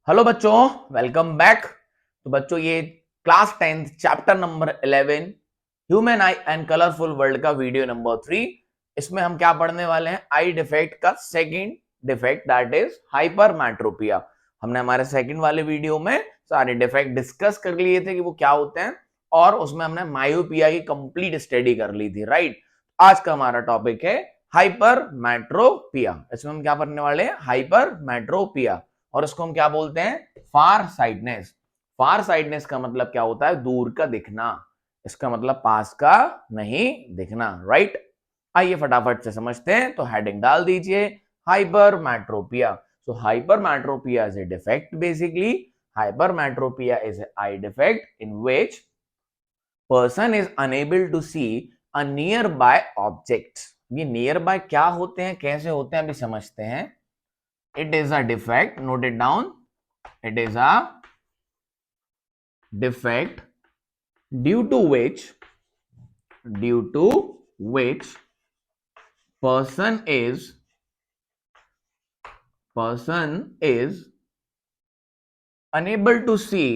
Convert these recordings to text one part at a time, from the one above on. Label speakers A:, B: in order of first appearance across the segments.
A: Hello बच्चों, welcome back. तो बच्चों ये class 10th chapter number 11 human I and colourful world का वीडियो नंबर 3। इसमें हम क्या पढ़ने वाले हैं? आई डिफेक्ट का second defect, that is hypermetropia. हमने हमारे सेकंड वाले वीडियो में सारे डिफेक्ट डिस्कस कर लिए थे कि वो क्या होते हैं, और उसमें हमने मायोपिया की कंप्लीट स्टडी कर ली थी, राइट। आज का हमारा टॉपिक है हाइपरमेट्रोपिया। इसमें हम क्या पढ़ने वाले हैं? हाइपरमेट्रोपिया। और इसको हम क्या बोलते हैं? फार साइडनेस। फार साइडनेस का मतलब क्या होता है? दूर का दिखना। इसका मतलब पास का नहीं दिखना, राइट। आइए फटाफट से समझते हैं। तो हेडिंग डाल दीजिए, hypermetropia. So hypermetropia is a defect basically. Hypermetropia is an eye defect in which person is unable to see a nearby object. ये nearby क्या होते हैं, कैसे होते हैं, अभी समझते हैं। It is a defect, note it down. It is a defect due to which person is unable to see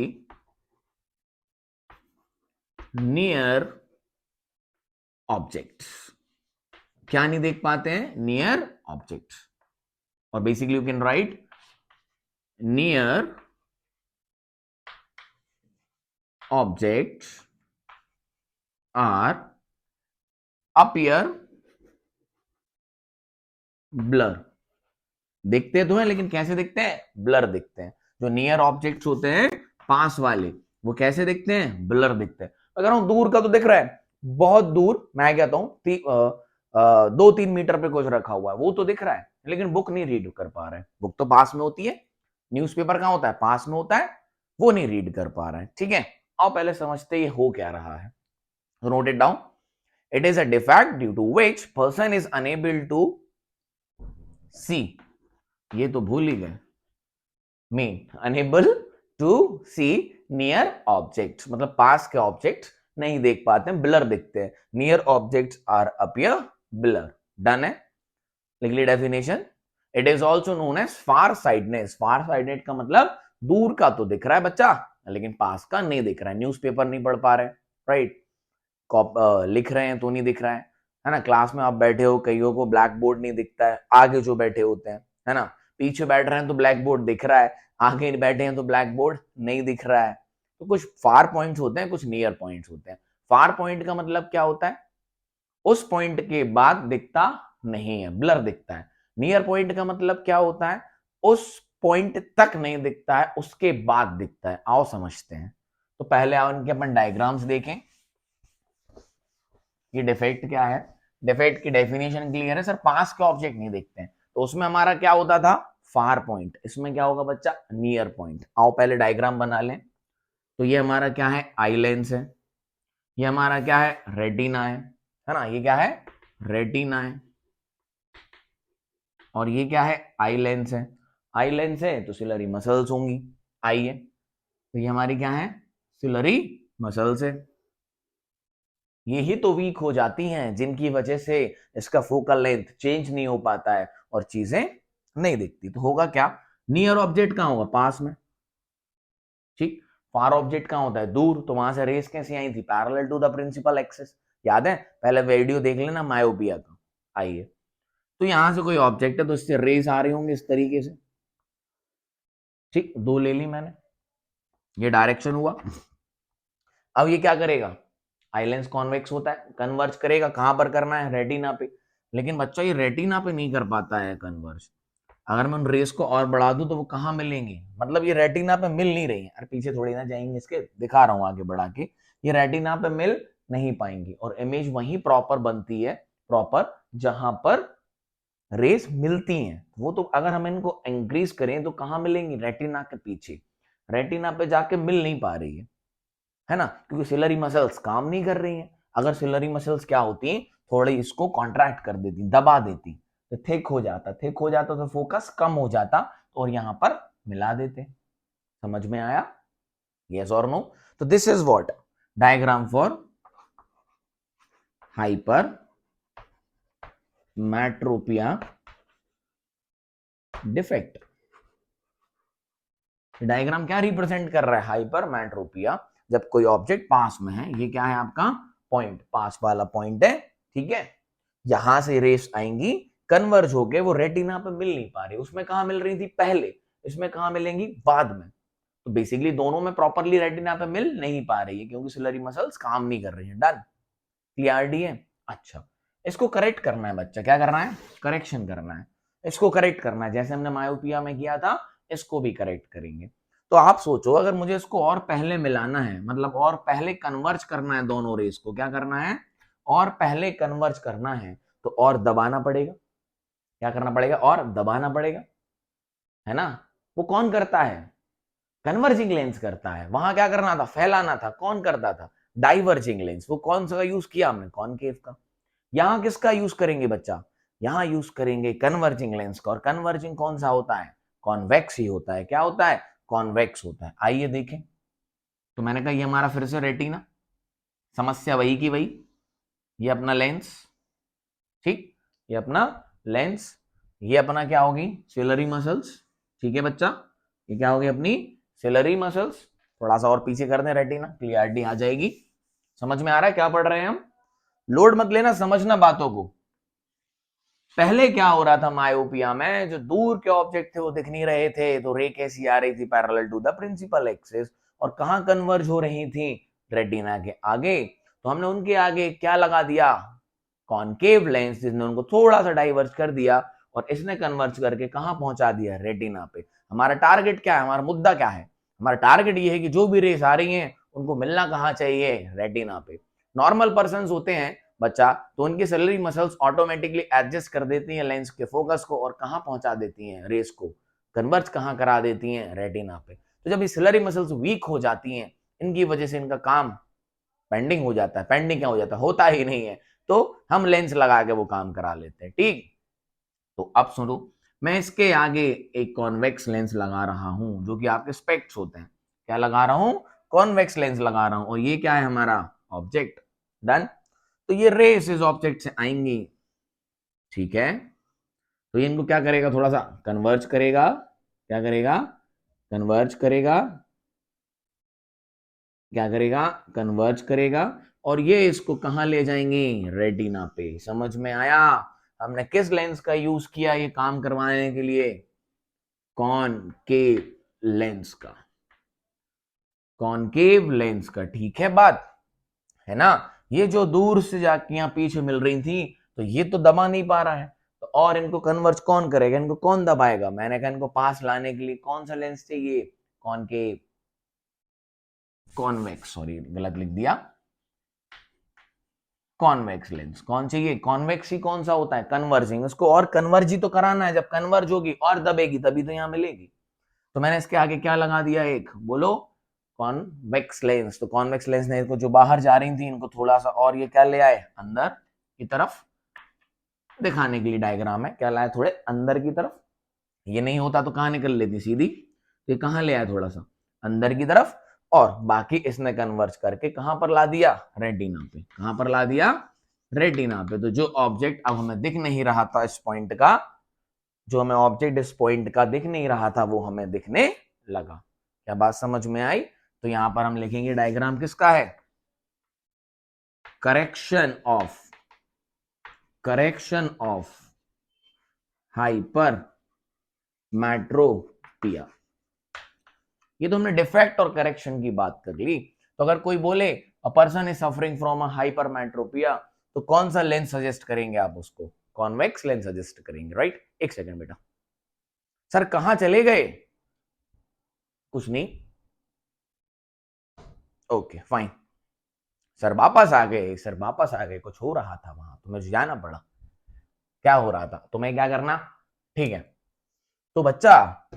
A: near objects. क्या नहीं देख पाते हैं? Near objects. और basically you can write near objects are appear blur. दिखते तो हैं लेकिन कैसे दिखते हैं? ब्लर दिखते हैं। जो नियर ऑब्जेक्ट्स होते हैं, पास वाले, वो कैसे दिखते हैं? ब्लर दिखते हैं। अगर हम दूर का तो दिख रहा है, बहुत दूर, मैं कहता हूं 2-3 मीटर पे कुछ रखा हुआ है, वो तो दिख रहा है, लेकिन बुक नहीं रीड कर पा रहे हैं। बुक तो पास में होती है, न्यूज़पेपर कहां होता है? पास में होता है, वो नहीं रीड कर पा रहा है। ठीक है, आओ पहले समझते ये हो क्या रहा है। Note it down. It is a defect due to which person is unable to see, ये तो भूल ही गए, mean unable to see near object, मतलब पास के ऑब्जेक्ट नहीं देख पाते हैं, ब्लर दिखते हैं। Near objects are appear blur. Done है, लिख ली definition. It is also known as far sightedness. Far sighted का मतलब दूर का तो दिख रहा है बच्चा, लेकिन पास का नहीं दिख रहा है। न्यूज़पेपर नहीं पढ़ पा रहे, राइट। लिख रहे हैं तो नहीं दिख रहा है ना। क्लास में आप बैठे हो, कईयों को ब्लैक बोर्ड नहीं दिखता है, आगे जो बैठे होते हैं, है ना। पीछे बैठ रहे हैं तो ब्लैक बोर्ड दिख रहा है, आगे बैठे हैं तो ब्लैक बोर्ड नहीं दिख रहा है। तो कुछ फार पॉइंट्स होते हैं, कुछ नियर पॉइंट्स होते हैं। फार पॉइंट का मतलब क्या होता है? उस पॉइंट के बाद दिखता नहीं है, ब्लर दिखता है। नियर पॉइंट का मतलब क्या होता है? उस पॉइंट तक नहीं दिखता है, उसके बाद दिखता है। आओ समझते हैं। तो पहले इनके अपन डायग्राम्स देखें। ये डिफेक्ट क्या है? डिफेक्ट की डेफिनेशन क्लियर है सर, पास के ऑब्जेक्ट नहीं दिखते हैं, तो उसमें हमारा क्या होता था? Far point. इसमें क्या होगा बच्चा? Near point. आओ पहले डायग्राम बना लें। तो ये हमारा क्या है? आई लेंस है। ये हमारा क्या है? रेटिना है ना। ये क्या है? रेटिना है। और ये क्या है? आई लेंस है। आई लेंस है तो सिलरी मसल्स होंगी, आई है, तो ये हमारी क्या है? सिलरी मसल्स है। यही तो वीक हो जाती हैं, जिनकी वजह से इसका फोकल लेंथ चेंज नहीं हो पाता है और चीजें नहीं दिखती। तो होगा क्या? नियर ऑब्जेक्ट कहां होगा? पास में, ठीक। फार ऑब्जेक्ट कहां होता है? दूर। तो वहां से रेस कैसे आई थी? Parallel to the principal axis. याद है? पहले वीडियो देख लेना मायोपिया का। आइए, तो यहां से कोई ऑब्जेक्ट है तो इससे रेस आ रही होंगे इस तरीके से, ठीक। दो ले ली मैंने, ये डायरेक्शन हुआ। अब ये क्या करेगा? आई लेंस कॉन्वेक्स होता है, कन्वर्ज करेगा। कहां पर करना है? रेटिना पे। लेकिन बच्चा ये रेटिना पे नहीं कर पाता है कन्वर्ज। अगर मैं उन रेस को और बढ़ा दूं तो वो कहां मिलेंगे? मतलब ये रेटिना पे मिल नहीं रही है। अरे पीछे थोड़ी ना जाएंगे इसके, दिखा रहा हूं आगे बढ़ा के। ये रेटिना पे मिल नहीं पाएंगी और इमेज वहीं प्रॉपर बनती है, प्रॉपर जहां पर रेस मिलती हैं। वो तो अगर हम इनको इंक्रीज करें तो कहां मिलेंगी? रेटिना के पीछे। रेटिना पे जाके मिल नहीं पा रही है ना, क्योंकि सिलरी मसल्स काम नहीं कर रही हैं। अगर सिलरी मसल्स क्या होती थोड़ी इसको कॉन्ट्रैक्ट कर देती, दबा देती, तो थिक हो जाता। थिक हो जाता तो फोकस कम हो जाता और यहां पर मिला देते। समझ में आया? यस और नो? तो this is what diagram for hypermetropia defect. Diagram क्या रिप्रेजेंट कर रहा है? हाइपरमेट्रोपिया, जब कोई ऑब्जेक्ट पास में है। ये क्या है आपका पॉइंट, पास वाला पॉइंट है, ठीक है। यहां से रेस आएंगी, कन्वर्ज होके वो रेटिना पे मिल नहीं पा रही, उसमें कहा मिल रही थी पहले, इसमें कहा मिलेंगी बाद में। तो बेसिकली दोनों में प्रॉपरली रेटिना पे मिल नहीं पा रही है क्योंकि सिलरी मसल्स काम नहीं कर रही है। डन, क्लियरिटी है। अच्छा, इसको करेक्ट करना है बच्चा, क्या करना है? करेक्शन करना है, इसको करेक्ट करना है। जैसे हमने मायोपिया में किया था, इसको भी करेक्ट करेंगे। तो आप सोचो, अगर मुझे इसको और पहले मिलाना है, मतलब और पहले कन्वर्ज करना है दोनों रेस को, क्या करना है? और पहले कन्वर्ज करना है तो और दबाना पड़ेगा। क्या करना पड़ेगा? और दबाना पड़ेगा, है ना। वो कौन करता है? कन्वर्जिंग लेंस करता है। वहां क्या करना था? फैलाना था। कौन करता था? Diverging lens. वो कौन सा यूज किया हमने? कॉनकेव का। यहां किसका यूज करेंगे बच्चा? यहां यूज करेंगे कन्वर्जिंग लेंस का। और कन्वर्जिंग कौन सा होता है? कॉन्वेक्स ही होता है। क्या होता है? कॉन्वेक्स होता है। आइए देखें। तो मैंने कहा ये हमारा फिर से रेटिना, समस्या वही की वही, ये अपना लेंस, ठीक, ये अपना लेंस, ये अपना क्या होगी? सिलरी मसल्स, ठीक है बच्चा। ये क्या होगी? अपनी सिलरी मसल्स। थोड़ा सा और पीछे कर दें रेटिना, क्लियरिटी आ जाएगी। समझ में आ रहा है क्या पढ़ रहे हैं हम? लोड मत लेना, समझना बातों को। पहले क्या हो रहा था मायोपिया में? जो दूर के ऑब्जेक्ट थे वो दिख नहीं रहे थे, तो रे कैसी आ रही थी? Parallel to the principal axis. और कहां कन्वर्ज हो रही थी? रेटिना के आगे। तो हमने उनके आगे क्या लगा दिया? कॉनकेव लेंस, जिसने उनको थोड़ा सा डाइवर्ज कर दिया और इसने कन्वर्ज करके कहां पहुंचा दिया? रेटिना पे। हमारा टारगेट क्या है? हमारा मुद्दा क्या है? हमारा टारगेट ये है कि जो भी रेस आ रही हैं उनको मिलना कहां चाहिए? रेटिना पे। नॉर्मल पर्सन होते हैं बच्चा, तो उनकी सिलरी मसल्स ऑटोमेटिकली एडजस्ट कर देती हैं लेंस के फोकस को और कहां पहुंचा देती हैं? रेस को कन्वर्ज कहां करा देती हैं? रेटिना पे। तो जब ये सिलरी मसल्स वीक हो जाती हैं, इनकी वजह से इनका काम पेंडिंग हो जाता है। पेंडिंग क्या हो जाता है? होता ही नहीं है। तो हम लेंस लगा के वो काम करा लेते हैं, ठीक। तो अब सुनो, मैं इसके आगे एक कॉन्वेक्स लेंस लगा रहा हूं, जो कि आपके स्पेक्ट्स होते हैं। क्या लगा रहा हूं? कॉन्वेक्स लेंस लगा रहा हूं। और ये क्या है? हमारा ऑब्जेक्ट। डन। तो ये रेस इस ऑब्जेक्ट से आएंगी, ठीक है। तो ये इनको क्या करेगा? थोड़ा सा कन्वर्ज करेगा। क्या करेगा? कन्वर्ज करेगा। क्या करेगा? कन्वर्ज करेगा। और ये इसको कहां ले जाएंगे? रेटिना पे। समझ में आया? हमने किस लेंस का यूज किया ये काम करवाने के लिए? कॉनकेव लेंस का। कॉनकेव लेंस का, ठीक है बात, है ना। ये जो दूर से जाके यहाँ पीछे मिल रही थी, तो ये तो दबा नहीं पा रहा है, तो और इनको कन्वर्ज कौन करेगा? इनको कौन दबाएगा? मैंने कहा इनको पास लाने के लिए कौन सा लेंस चाहिए? कॉनकेव, कॉन्वेक्स, सॉरी गलत लिख दिया, कॉन्वेक्स लेंस। कौन चाहिए? कॉन्वेक्स ही कौन सा होता है? कन्वर्जिंग। उसको और कन्वर्ज ही तो कराना है। जब कन्वर्ज होगी और दबेगी तभी तो यहां मिलेगी। तो मैंने इसके आगे क्या लगा दिया? एक, बोलो, कॉन्वेक्स लेंस। तो कॉन्वेक्स लेंस ने इनको जो बाहर जा रही थी इनको थोड़ा सा और ये क्या ले आए? अंदर की तरफ। दिखाने के लिए डायग्राम है, क्या लाए? थोड़े अंदर की तरफ। ये नहीं होता तो कहां निकल लेती सीधी? ये कहां ले आया? थोड़ा सा अंदर की तरफ। और बाकी इसने कन्वर्ज करके कहां पर ला दिया? रेटिना पे। कहां पर ला दिया? रेटिना पे। तो जो ऑब्जेक्ट अब हमें दिख नहीं रहा था इस पॉइंट का, जो हमें ऑब्जेक्ट इस पॉइंट का दिख नहीं रहा था, वो हमें दिखने लगा। क्या बात समझ में आई? तो यहां पर हम लिखेंगे डायग्राम किसका है? Correction of hypermetropia. ये तो हमने डिफेक्ट और करेक्शन की बात कर ली। तो अगर कोई बोले a person is suffering from a hypermetropia, तो कौन सा लेंस सजेस्ट करेंगे आप उसको? कॉन्वेक्स लेंस सजेस्ट करेंगे, राइट। एक सेकंड बेटा, सर कहां चले गए? कुछ नहीं, ओके फाइन। सर वापस आ गए, सर वापस आ गए, कुछ हो रहा था वहां तो मुझे जाना पड़ा। क्या हो रहा था? तुम्हें क्या करना, ठीक है। तो बच्चा,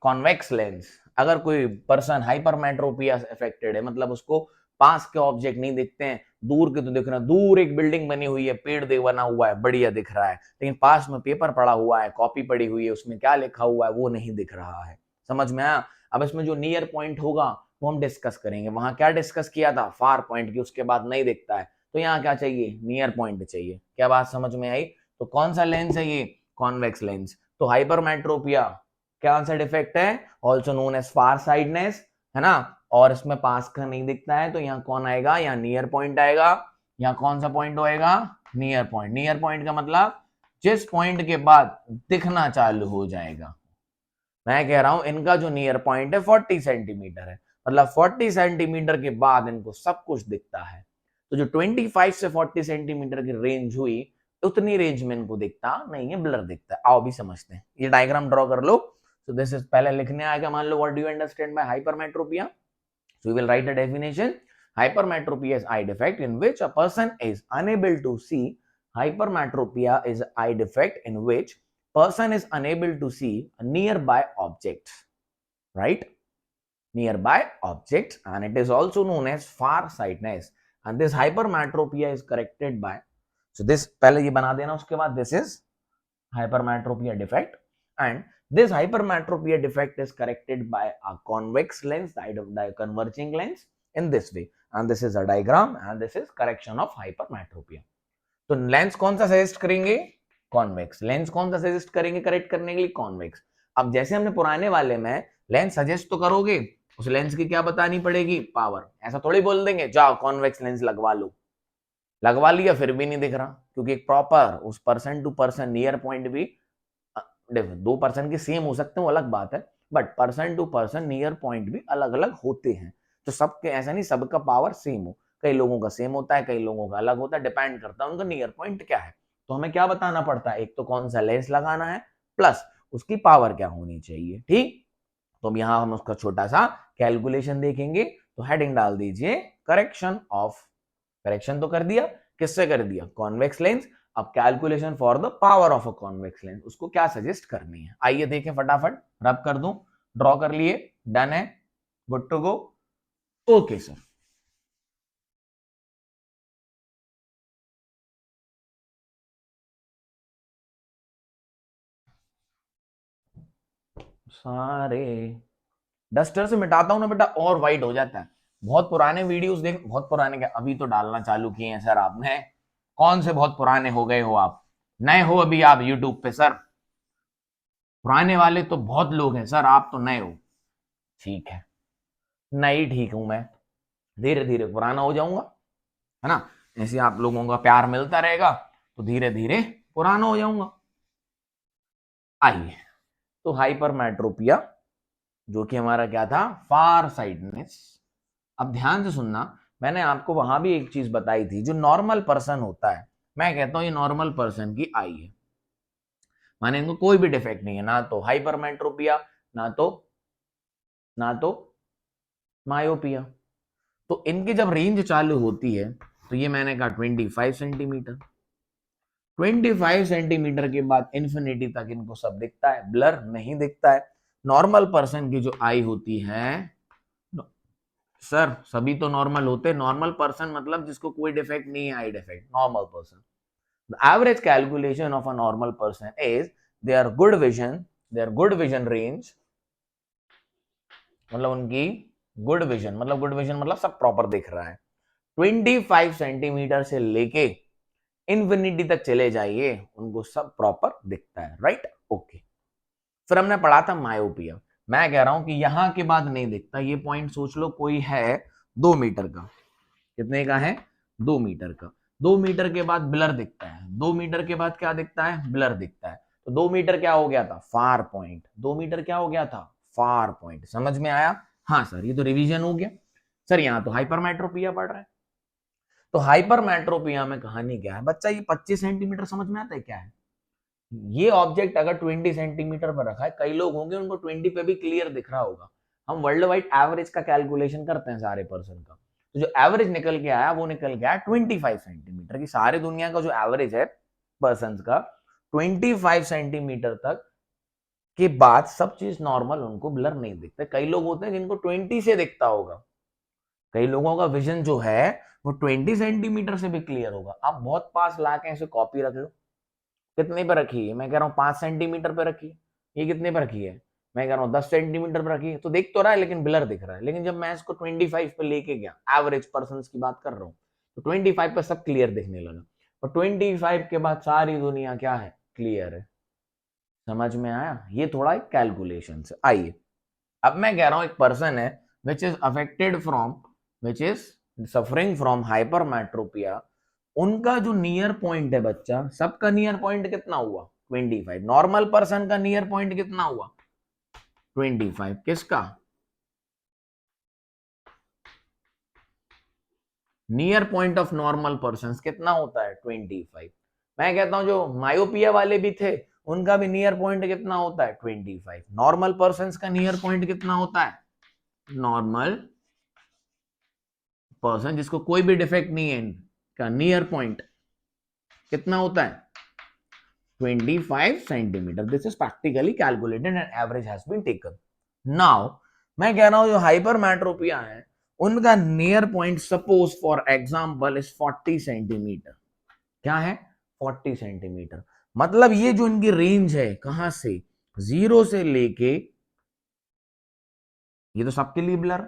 A: कॉन्वेक्स लेंस, अगर कोई पर्सन हाइपरमेट्रोपिया अफेक्टेड है, मतलब उसको पास के ऑब्जेक्ट नहीं दिखते हैं, दूर के तो दिख रहे हैं। दूर एक बिल्डिंग बनी हुई है, पेड़ दे बना हुआ है, बढ़िया दिख रहा है, लेकिन पास में पेपर पड़ा हुआ है, कॉपी पड़ी हुई है, उसमें क्या लिखा हुआ है वो नहीं दिख रहा है। समझ में आया? अब इसमें जो नियर पॉइंट होगा वो हम डिस्कस करेंगे। वहां क्या डिस्कस किया था? फार पॉइंट की, उसके बाद नहीं दिखता है, तो यहाँ क्या चाहिए? नियर पॉइंट चाहिए। क्या बात समझ में आई? तो कौन सा लेंस है ये? Convex lens. तो हाइपरमेट्रोपिया क्या आंसर डिफेक्ट है? Also known as far sidedness, है ना। और इसमें पास का नहीं दिखता है तो यहाँ कौन आएगा, यहाँ नियर पॉइंट आएगा। यहाँ कौन सा पॉइंट होएगा, नियर पॉइंट। नियर पॉइंट का मतलब जिस पॉइंट के बाद दिखना चालू हो जाएगा। मैं कह रहा हूं इनका जो नियर पॉइंट है 40 सेंटीमीटर है, मतलब 40 सेंटीमीटर के बाद इनको सब कुछ दिखता है। तो जो 25 से 40 सेंटीमीटर की रेंज हुई, उतनी रेंज में इनको दिखता नहीं है, ब्लर दिखता है। आओ भी समझते हैं, ये डायग्राम ड्रॉ कर लो। सो दिस इज, पहले लिखने आएगा, मान लो what do you understand by hypermetropia. So we will write a definition. Hypermetropia is eye defect in which a person is unable to see. Hypermetropia is eye defect in which person is unable to see nearby objects, right? Nearby objects, and it is also known as farsightedness. And this hypermetropia is corrected by, so this पहले ये बना देना, उसके बाद this is hypermetropia defect, and this hypermetropia defect is corrected by a convex lens, the converging lens in this way, and this is a diagram, and this is correction of hypermetropia. तो lens कौन सा suggest करेंगे, convex. Lens कौन सा suggest करेंगे correct करने के लिए, कॉन्वेक्स। अब जैसे हमने पुराने वाले में लेंस सजेस्ट तो करोगे, उस लेंस की क्या बतानी पड़ेगी, पावर। ऐसा थोड़ी बोल देंगे जाओ कॉन्वेक्स लेंस लगवा लो, लगवा लिया फिर भी नहीं दिख रहा, क्योंकि एक प्रॉपर उस person to person near point भी, दो पर्सन के सेम हो सकते हैं वो अलग बात है, but person to person near point भी अलग अलग होते हैं। तो सबके ऐसा नहीं सबका पावर सेम हो, कई लोगों का सेम होता है, कई लोगों का अलग होता है, डिपेंड करता है उनका नियर पॉइंट क्या है। तो हमें क्या बताना पड़ता है, एक तो कौन सा लेंस लगाना है, प्लस उसकी पावर क्या होनी चाहिए, ठीक। तो अब यहाँ हम उसका छोटा सा कैलकुलेशन देखेंगे। तो हेडिंग डाल दीजिए करेक्शन ऑफ, करेक्शन तो कर दिया, किससे कर दिया, कॉन्वेक्स लेंस। अब calculation for the power of a convex lens, उसको क्या सजेस्ट करनी है, आइए देखें फटाफट, रब कर दूं, ड्रॉ कर लिए, डन है, good to go, okay sir. सारे डस्टर से मिटाता हूं ना बेटा और व्हाइट हो जाता है। बहुत पुराने वीडियोस देख, बहुत पुराने क्या, अभी तो डालना चालू किए हैं सर आपने, कौन से बहुत पुराने हो गए हो आप, नए हो अभी आप यूट्यूब पे सर, पुराने वाले तो बहुत लोग हैं सर, आप तो नए हो। ठीक है, नई ठीक हूं मैं, धीरे धीरे पुराना हो जाऊंगा, है ना। ऐसे आप लोगों का प्यार मिलता रहेगा तो धीरे धीरे पुराना हो जाऊंगा। आइए, तो हाइपरमेट्रोपिया जो कि हमारा क्या था, फार साइडनेस। अब ध्यान से सुनना, मैंने आपको वहां भी एक चीज बताई थी, जो नॉर्मल पर्सन होता है, मैं कहता हूं ये नॉर्मल पर्सन की आई है, माने इनको कोई भी डिफेक्ट नहीं है, ना तो हाइपरमेट्रोपिया, ना तो मायोपिया। तो इनकी जब रेंज चालू होती है, तो ये मैंने कहा 25 सेंटीमीटर, 25 सेंटीमीटर के बाद इंफिनिटी तक इनको सब दिखता है, ब्लर नहीं दिखता है। नॉर्मल पर्सन की जो आई होती है, सर सभी तो नॉर्मल होते, नॉर्मल पर्सन मतलब जिसको कोई डिफेक्ट नहीं है, eye defect, normal person. The average calculation of a normal person is their good vision, their good vision range, मतलब उनकी गुड विजन, मतलब गुड विजन मतलब सब प्रॉपर दिख रहा है, 25 सेंटीमीटर से लेके इन्फिनिटी तक चले जाइए, उनको सब प्रॉपर दिखता है, राइट, ओके। फिर हमने पढ़ा था मायोपिया। मैं कह रहा हूं कि यहां के बाद नहीं दिखता, ये पॉइंट सोच लो, कोई है 2 मीटर का, कितने का है, 2 मीटर का, 2 मीटर के बाद ब्लर दिखता है, 2 मीटर के बाद क्या दिखता है, ब्लर दिखता है। तो 2 मीटर क्या हो गया था, फार पॉइंट, 2 मीटर क्या हो गया था, फार पॉइंट। समझ में आया, हाँ सर ये तो रिवीजन हो गया सर, यहाँ तो हाइपरमेट्रोपिया पढ़ रहे हैं। तो हाइपरमेट्रोपिया में कहानी क्या है बच्चा, ये 25 सेंटीमीटर समझ में आता है क्या है, ये ऑब्जेक्ट अगर 20 सेंटीमीटर पर रखा है, कई लोग होंगे उनको 20 पे भी क्लियर दिख रहा होगा। हम वर्ल्ड वाइड एवरेज का कैलकुलेशन करते हैं सारे पर्सन का, तो जो एवरेज निकल के आया वो निकल गया 25 सेंटीमीटर की, सारे दुनिया का जो एवरेज है पर्सन का 25 सेंटीमीटर तक के बाद सब चीज नॉर्मल, उनको ब्लर नहीं दिखता। कई लोग होते हैं जिनको 20 से दिखता होगा, कई लोगों का विजन जो है वो 20 सेंटीमीटर से भी क्लियर होगा। आप बहुत पास लाके ऐसे कॉपी रख लो, कितने पे रखी है, मैं कह रहा हूँ 5 सेंटीमीटर पे रखी है, ये कितने पे रखी है, मैं कह रहा हूँ 10 सेंटीमीटर पे रखी है, तो दिख तो रहा है लेकिन ब्लर दिख रहा है। लेकिन जब मैं इसको 25 पे लेके गया, एवरेज पर्सन की बात कर रहा हूँ, तो 25 पे सब क्लियर दिखने लगा, और 25 के बाद सारी दुनिया क्या है, क्लियर है। समझ में आया, ये थोड़ा कैलकुलेशन से। आइए अब मैं कह रहा हूं एक पर्सन है which is affected from, which is suffering from hypermetropia, उनका जो नियर पॉइंट है बच्चा, सबका नियर पॉइंट कितना हुआ 25। नॉर्मल पर्सन का नियर पॉइंट कितना हुआ 25। किसका near point of normal person कितना होता है 25। मैं कहता हूं जो मायोपिया वाले भी थे उनका भी नियर पॉइंट कितना होता है 25। नॉर्मल पर्सन का नियर पॉइंट कितना होता है, नॉर्मल पर्सन जिसको कोई भी डिफेक्ट नहीं है का नियर पॉइंट कितना होता है 25 centimetre. This is practically calculated and average has been taken. Now मैं कह रहा हूं जो हाइपरमेट्रोपिया है उनका near point suppose for example is 40 centimetre. क्या है 40 सेंटीमीटर। मतलब ये जो इनकी रेंज है कहां से, 0 से लेके, ये तो सबके लिए ब्लर,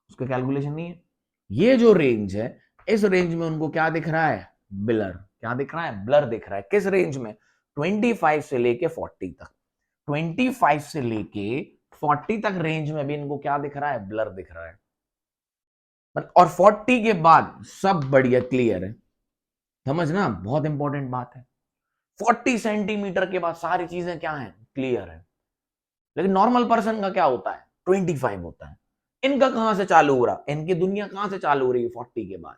A: उसका कैलकुलेशन नहीं है, ये जो रेंज है इस रेंज में उनको क्या दिख रहा है, ब्लर। क्या दिख रहा है, ब्लर दिख रहा है। किस रेंज में, 25 से लेके 40 तक। 25 से लेके 40 तक रेंज में भी इनको क्या दिख रहा है, ब्लर दिख रहा है। और 40 के बाद सब बढ़िया क्लियर है। समझना, बहुत इंपॉर्टेंट बात है। 40 सेंटीमीटर के बाद सारी चीजें क्या है, क्लियर है। लेकिन नॉर्मल पर्सन का क्या होता है 25 होता है। इनका कहां से चालू हो रहा, इनकी दुनिया कहां से चालू हो रही है 40 के बाद।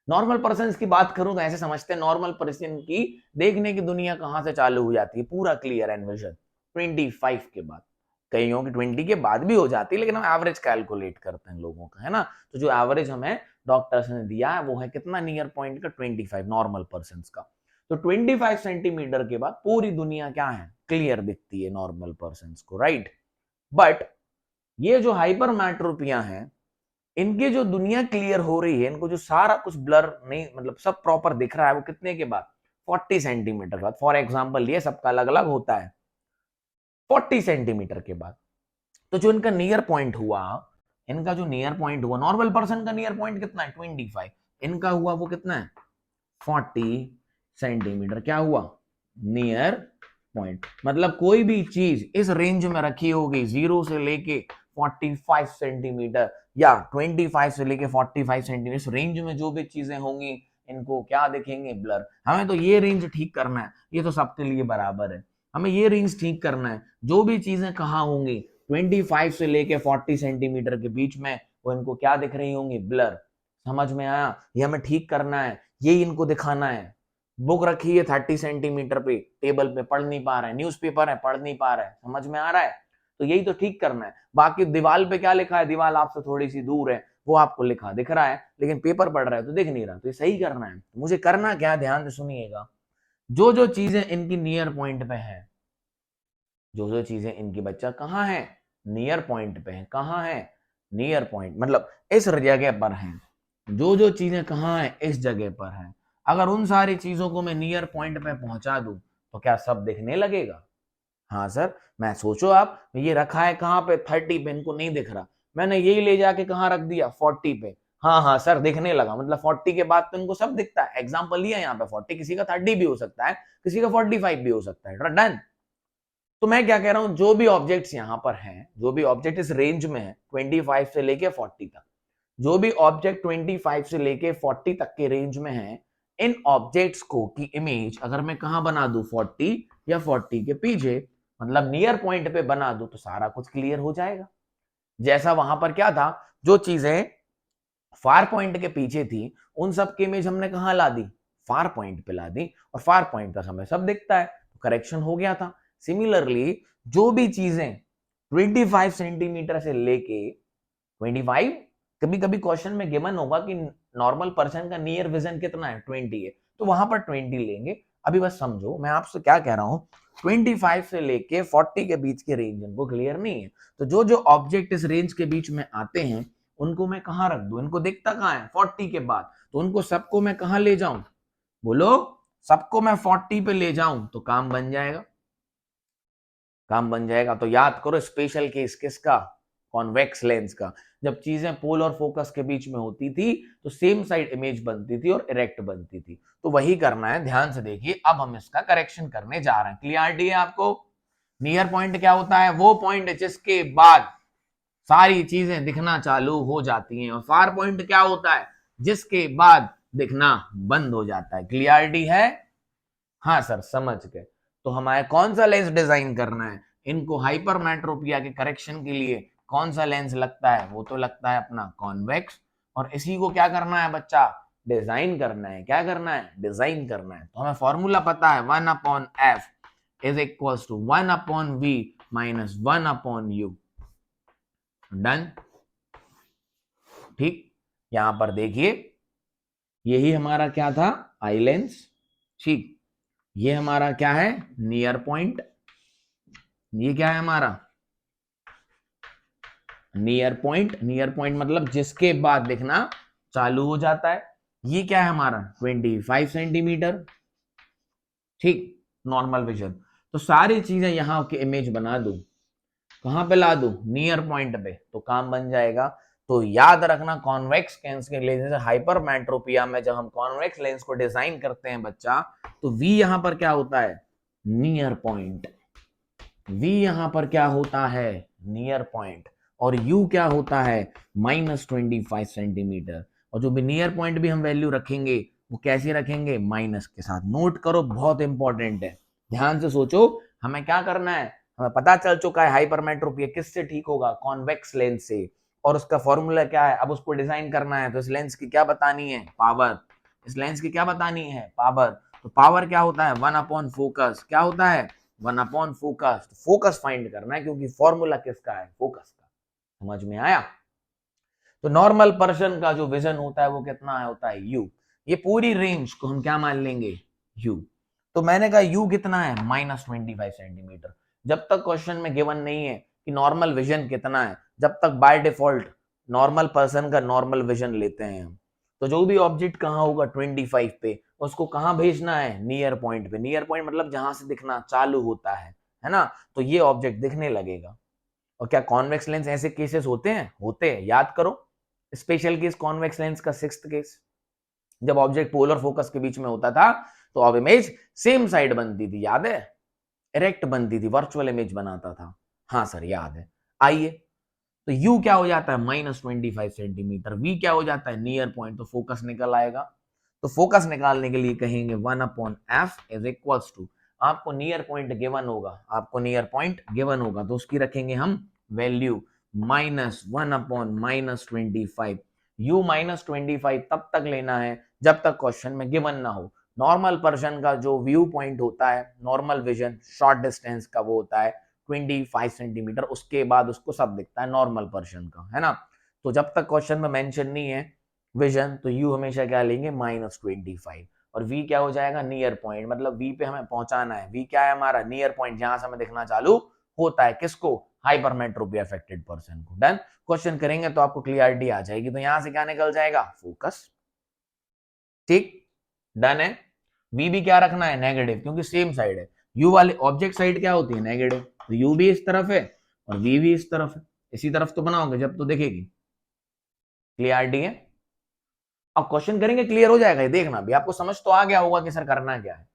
A: नॉर्मल पर्सन की बात करूं तो ऐसे समझते हैं नॉर्मल पर्सन की देखने की दुनिया कहां से चालू हो जाती है, पूरा क्लियर एंड विजन 25 के बाद। कईयों की 20 के बाद भी हो जाती है, लेकिन हम एवरेज कैलकुलेट करते हैं लोगों का, है ना। तो जो एवरेज हमें डॉक्टर्स ने दिया है वो है कितना, नियर पॉइंट का 25 नॉर्मल पर्सन का। तो 25 सेंटीमीटर के बाद पूरी दुनिया क्या है, क्लियर दिखती है नॉर्मल पर्सन को, राइट। बट ये जो हाइपरमेट्रोपिया है इनकी जो दुनिया क्लियर हो रही है, इनको जो सारा कुछ ब्लर नहीं, मतलब सब प्रॉपर दिख रहा है, वो कितने के बाद 40 सेंटीमीटर बाद। फॉर एग्जाम्पल ये सबका अलग अलग होता है 40 सेंटीमीटर के बाद। तो जो इनका नियर पॉइंट हुआ, इनका जो नियर पॉइंट हुआ, नॉर्मल पर्सन का नियर पॉइंट कितना है 25, इनका हुआ वो कितना है 40 सेंटीमीटर। क्या हुआ, नियर पॉइंट। मतलब कोई भी चीज इस रेंज में रखी होगी 0 से लेके 45 सेंटीमीटर या 25 से लेके 45 सेंटीमीटर, इस रेंज में जो भी चीजें होंगी इनको क्या दिखेंगे, ब्लर। हमें तो ये रेंज ठीक करना है, ये तो सबके लिए बराबर है। हमें ये रेंज ठीक करना है, जो भी चीजें कहाँ होंगी 25 से लेके 40 सेंटीमीटर के बीच में, वो इनको क्या दिख रही होंगी, ब्लर। समझ में आया, ये हमें ठीक करना है, ये इनको दिखाना है। बुक रखी है 30 सेंटीमीटर पे टेबल पे, पढ़ नहीं पा रहा है, न्यूज़पेपर है पढ़ नहीं पा रहा है, समझ में आ रहा है, तो यही तो ठीक करना है। बाकी दीवार पे क्या लिखा है, दीवार आपसे थोड़ी सी दूर है, वो आपको लिखा दिख रहा है, लेकिन पेपर पढ़ रहा है तो दिख नहीं रहा, तो ये सही करना है। तो मुझे करना क्या, ध्यान से सुनिएगा। जो जो चीजें इनकी नियर पॉइंट पे है, जो जो चीजें इनकी बच्चा कहाँ है, नियर पॉइंट पे है। कहाँ है, नियर पॉइंट, मतलब इस जगह पर है। जो जो चीजें कहाँ है, इस जगह पर है। अगर उन सारी चीजों को मैं नियर पॉइंट पे पहुंचा दूं तो क्या सब दिखने लगेगा। हाँ सर, मैं सोचो आप, ये रखा है कहाँ पे 30 पे, इनको नहीं दिख रहा, मैंने यही ले जाके कहाँ रख दिया 40 पे, हाँ हाँ सर दिखने लगा। मतलब 40 के बाद तो इनको सब दिखता है। एग्जाम्पल लिया यहाँ पे 40, किसी का 30 भी हो सकता है, किसी का 45 भी हो सकता है, डन। तो मैं क्या कह रहा हूं, जो भी ऑब्जेक्ट्स यहां पर हैं, जो भी ऑब्जेक्ट इस रेंज में है 25 से लेके 40 तक, जो भी ऑब्जेक्ट 25 से लेके 40 तक के रेंज में है, इन ऑब्जेक्ट्स को की इमेज अगर मैं कहां बना दूं 40 या 40 के पीछे, मतलब नियर पॉइंट पे बना दूं, तो सारा कुछ क्लियर हो जाएगा। जैसा वहां पर क्या था, जो चीजें फार पॉइंट के पीछे थी उन सब की इमेज हमने कहां ला दी, फार पॉइंट पे ला दी, और फार पॉइंट तक हमें सब दिखता है, तो करेक्शन हो गया था। सिमिलरली जो भी चीजें 25 सेंटीमीटर से लेके 25, कभी कभी क्वेश्चन में गिवन होगा कि नॉर्मल पर्सन का नियर विजन कितना है 20 है, तो वहां पर 20 लेंगे। अभी बस समझो मैं आपसे क्या कह रहा हूं, 25 से लेके 40 के बीच के रेंज इनको क्लियर नहीं है, तो जो जो ऑब्जेक्ट इस रेंज के बीच में आते हैं उनको मैं कहां रख दूं, इनको दिखता कहां है 40 के बाद, तो उनको सबको मैं कहां ले जाऊं, बोलो, सबको मैं 40 पे ले जाऊं तो काम बन जाएगा, काम बन जाएगा। तो याद करो स्पेशल केस किसका, कॉन्वेक्स लेंस का। जब चीजें पोल और फोकस के बीच में होती थी तो सेम साइड इमेज बनती थी और इरेक्ट बनती थी, तो वही करना है। ध्यान से देखिए, अब हम इसका करेक्शन करने जा रहे हैं। क्लियरिटी है आपको। नियर पॉइंट क्या होता है, वो पॉइंट जिसके बाद सारी चीजें दिखना चालू हो जाती हैं। और फार पॉइंट क्या होता है? जिसके बाद दिखना बंद हो जाता है। क्लियरिटी है? हाँ सर समझ गए। तो हमारे कौन सा लेंस डिजाइन करना है? इनको हाइपरमेट्रोपिया के करेक्शन के लिए कौन सा लेंस लगता है? वो तो लगता है अपना कॉन्वेक्स। और इसी को क्या करना है बच्चा? डिजाइन करना है। क्या करना है? डिजाइन करना है। तो हमें फॉर्मूला पता है 1/f is equals to 1/v minus 1/u। Done. ठीक। यहां पर देखिए, यही हमारा क्या था? Eye lens. ठीक। ये हमारा क्या है? Near point. ये क्या है हमारा? Near point. नियर पॉइंट मतलब जिसके बाद दिखना चालू हो जाता है। ये क्या है हमारा? 25 सेंटीमीटर। ठीक। Normal vision. तो सारी चीजें यहां की इमेज बना दूं, कहां पे ला दूं? नियर पॉइंट पे, तो काम बन जाएगा। तो याद रखना, कॉन्वेक्स लेंस के लेंस हाइपरमेट्रोपिया में जब हम कॉन्वेक्स लेंस को डिजाइन करते हैं बच्चा, तो वी यहां पर क्या होता है? Near point. वी यहां पर क्या होता है? Near point. और यू क्या होता है? -25 सेंटीमीटर। और जो भी नियर पॉइंट भी हम वैल्यू रखेंगे वो कैसे रखेंगे? माइनस के साथ। नोट करो, बहुत इंपॉर्टेंट है। ध्यान से सोचो, हमें क्या करना है? हमें पता चल चुका है हाइपरमेट्रोपिया किससे ठीक होगा? कॉन्वेक्स लेंस से। और उसका फॉर्मूला क्या है? अब उसको डिजाइन करना है, तो इस लेंस की क्या बतानी है? पावर। इस लेंस की क्या बतानी है? पावर। तो पावर क्या होता है? 1/फोकस। क्या होता है? 1/फोकस। फोकस फाइंड करना है, क्योंकि फॉर्मूला किसका है? फोकस का। समझ में आया? तो नॉर्मल पर्सन का जो विजन होता है वो कितना है? होता है यू। ये पूरी रेंज को हम क्या मान लेंगे? यू। तो मैंने कहा यू कितना है? -25 सेंटीमीटर। जब तक क्वेश्चन में गिवन नहीं है कि नॉर्मल विजन कितना है, जब तक बाय डिफॉल्ट नॉर्मल पर्सन का नॉर्मल विजन लेते हैं हम। तो जो भी ऑब्जेक्ट कहाँ होगा 25 पे, उसको कहाँ भेजना है? नियर पॉइंट पे। नियर पॉइंट मतलब जहां से दिखना चालू होता है ना? तो ये ऑब्जेक्ट दिखने लगेगा। और क्या कॉन्वेक्स लेंस ऐसे केसेस होते हैं? होते हैं। याद करो, स्पेशल केस कॉन्वेक्स लेंस का 6th केस, जब ऑब्जेक्ट पोलर फोकस के बीच में होता था तो अब इमेज सेम साइड बनती थी। याद है? इरेक्ट बनती थी, वर्चुअल इमेज बनाता था। हाँ सर याद है। आइए, तो यू क्या हो जाता है? -25 सेंटीमीटर। वी क्या हो जाता है? Near point. तो फोकस निकल आएगा। तो फोकस निकालने के लिए कहेंगे 1/f इज इक्वल्स टू, आपको नियर पॉइंट गिवन होगा, आपको नियर पॉइंट गिवन होगा तो उसकी रखेंगे हम वैल्यू -1/-25। यू -25 तब तक लेना है जब तक क्वेश्चन में गिवन ना हो। नॉर्मल पर्सन का जो व्यू पॉइंट होता है, नॉर्मल विजन शॉर्ट डिस्टेंस का, वो होता है 25 सेंटीमीटर। उसके बाद उसको सब दिखता है नॉर्मल पर्सन का, है ना? तो जब तक क्वेश्चन में मेंशन नहीं है विजन, तो यू हमेशा क्या लेंगे? -25। और वी क्या हो जाएगा? Near point. मतलब वी पे हमें पहुंचाना है। वी क्या है हमारा? नियर पॉइंट, जहां से हमें दिखना चालू होता है। किसको? हाइपरमेट्रोपी अफेक्टेड पर्सन को। डन। क्वेश्चन करेंगे तो आपको क्लियरिटी आ जाएगी। तो यहां से क्या निकल जाएगा? फोकस। ठीक। डन है। वी भी क्या रखना है? नेगेटिव, क्योंकि सेम साइड है। यू वाले ऑब्जेक्ट साइड क्या होती है? नेगेटिव। तो यू भी इस तरफ है और वी भी इस तरफ है। इसी तरफ तो बनाओगे जब तो दिखेगी। क्लियरिटी है? अब क्वेश्चन करेंगे, क्लियर हो जाएगा। ये देखना भी, आपको समझ तो आ गया होगा कि सर करना क्या है।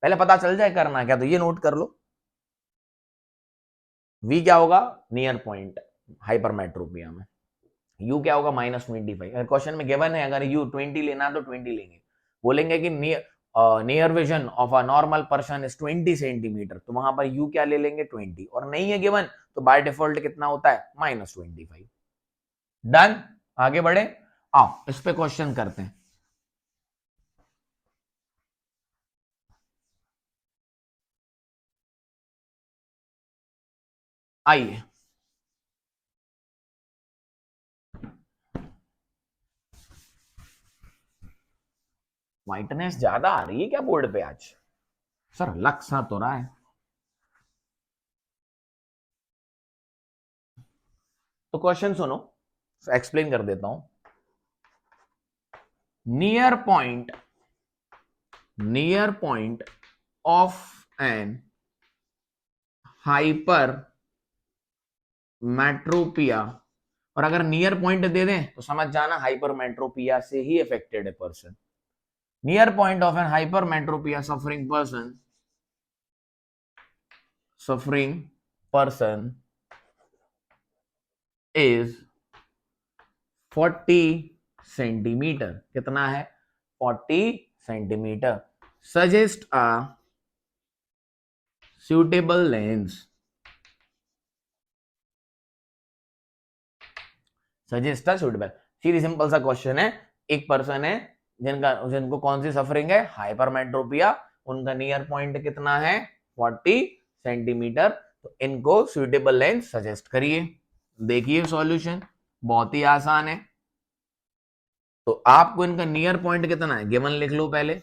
A: पहले पता चल जाए करना क्या, तो ये नोट कर लो। वी क्या होगा? नियर पॉइंट हाइपरमेट्रोपिया में। यू क्या होगा? -25। अगर क्वेश्चन में गिवन है, अगर यू 20 लेना तो 20 लेंगे। बोलेंगे कि near vision of a normal person is 20 centimetre, तो वहां पर यू क्या ले लेंगे? 20। और नहीं है गिवन तो बाय डिफॉल्ट कितना होता है? -25। डन। आगे बढ़े। आओ इस पे क्वेश्चन करते हैं। आइए। व्हाइटनेस ज्यादा आ रही है क्या बोर्ड पे आज? सर लक सा तो रहा है। तो क्वेश्चन सुनो, एक्सप्लेन कर देता हूं। Near point, near point of an hypermetropia, और अगर नियर पॉइंट दे दें तो समझ जाना हाइपर मेट्रोपिया से ही अफेक्टेड है person. Near point of an hypermetropia suffering person, suffering person is 40 centimetre. कितना है? 40 centimetre. Suggest a suitable lens. Suggest a suitable. सीधी सिंपल सा क्वेश्चन है। एक पर्सन है जिनको कौन सी सफरिंग है? हाइपरमेट्रोपिया। उनका नियर पॉइंट कितना है? 40 सेंटीमीटर। तो इनको सुटेबल लेंस सजेस्ट करिए। देखिए सॉल्यूशन बहुत ही आसान है। तो आपको इनका नियर पॉइंट कितना है गिवन लिख लो पहले।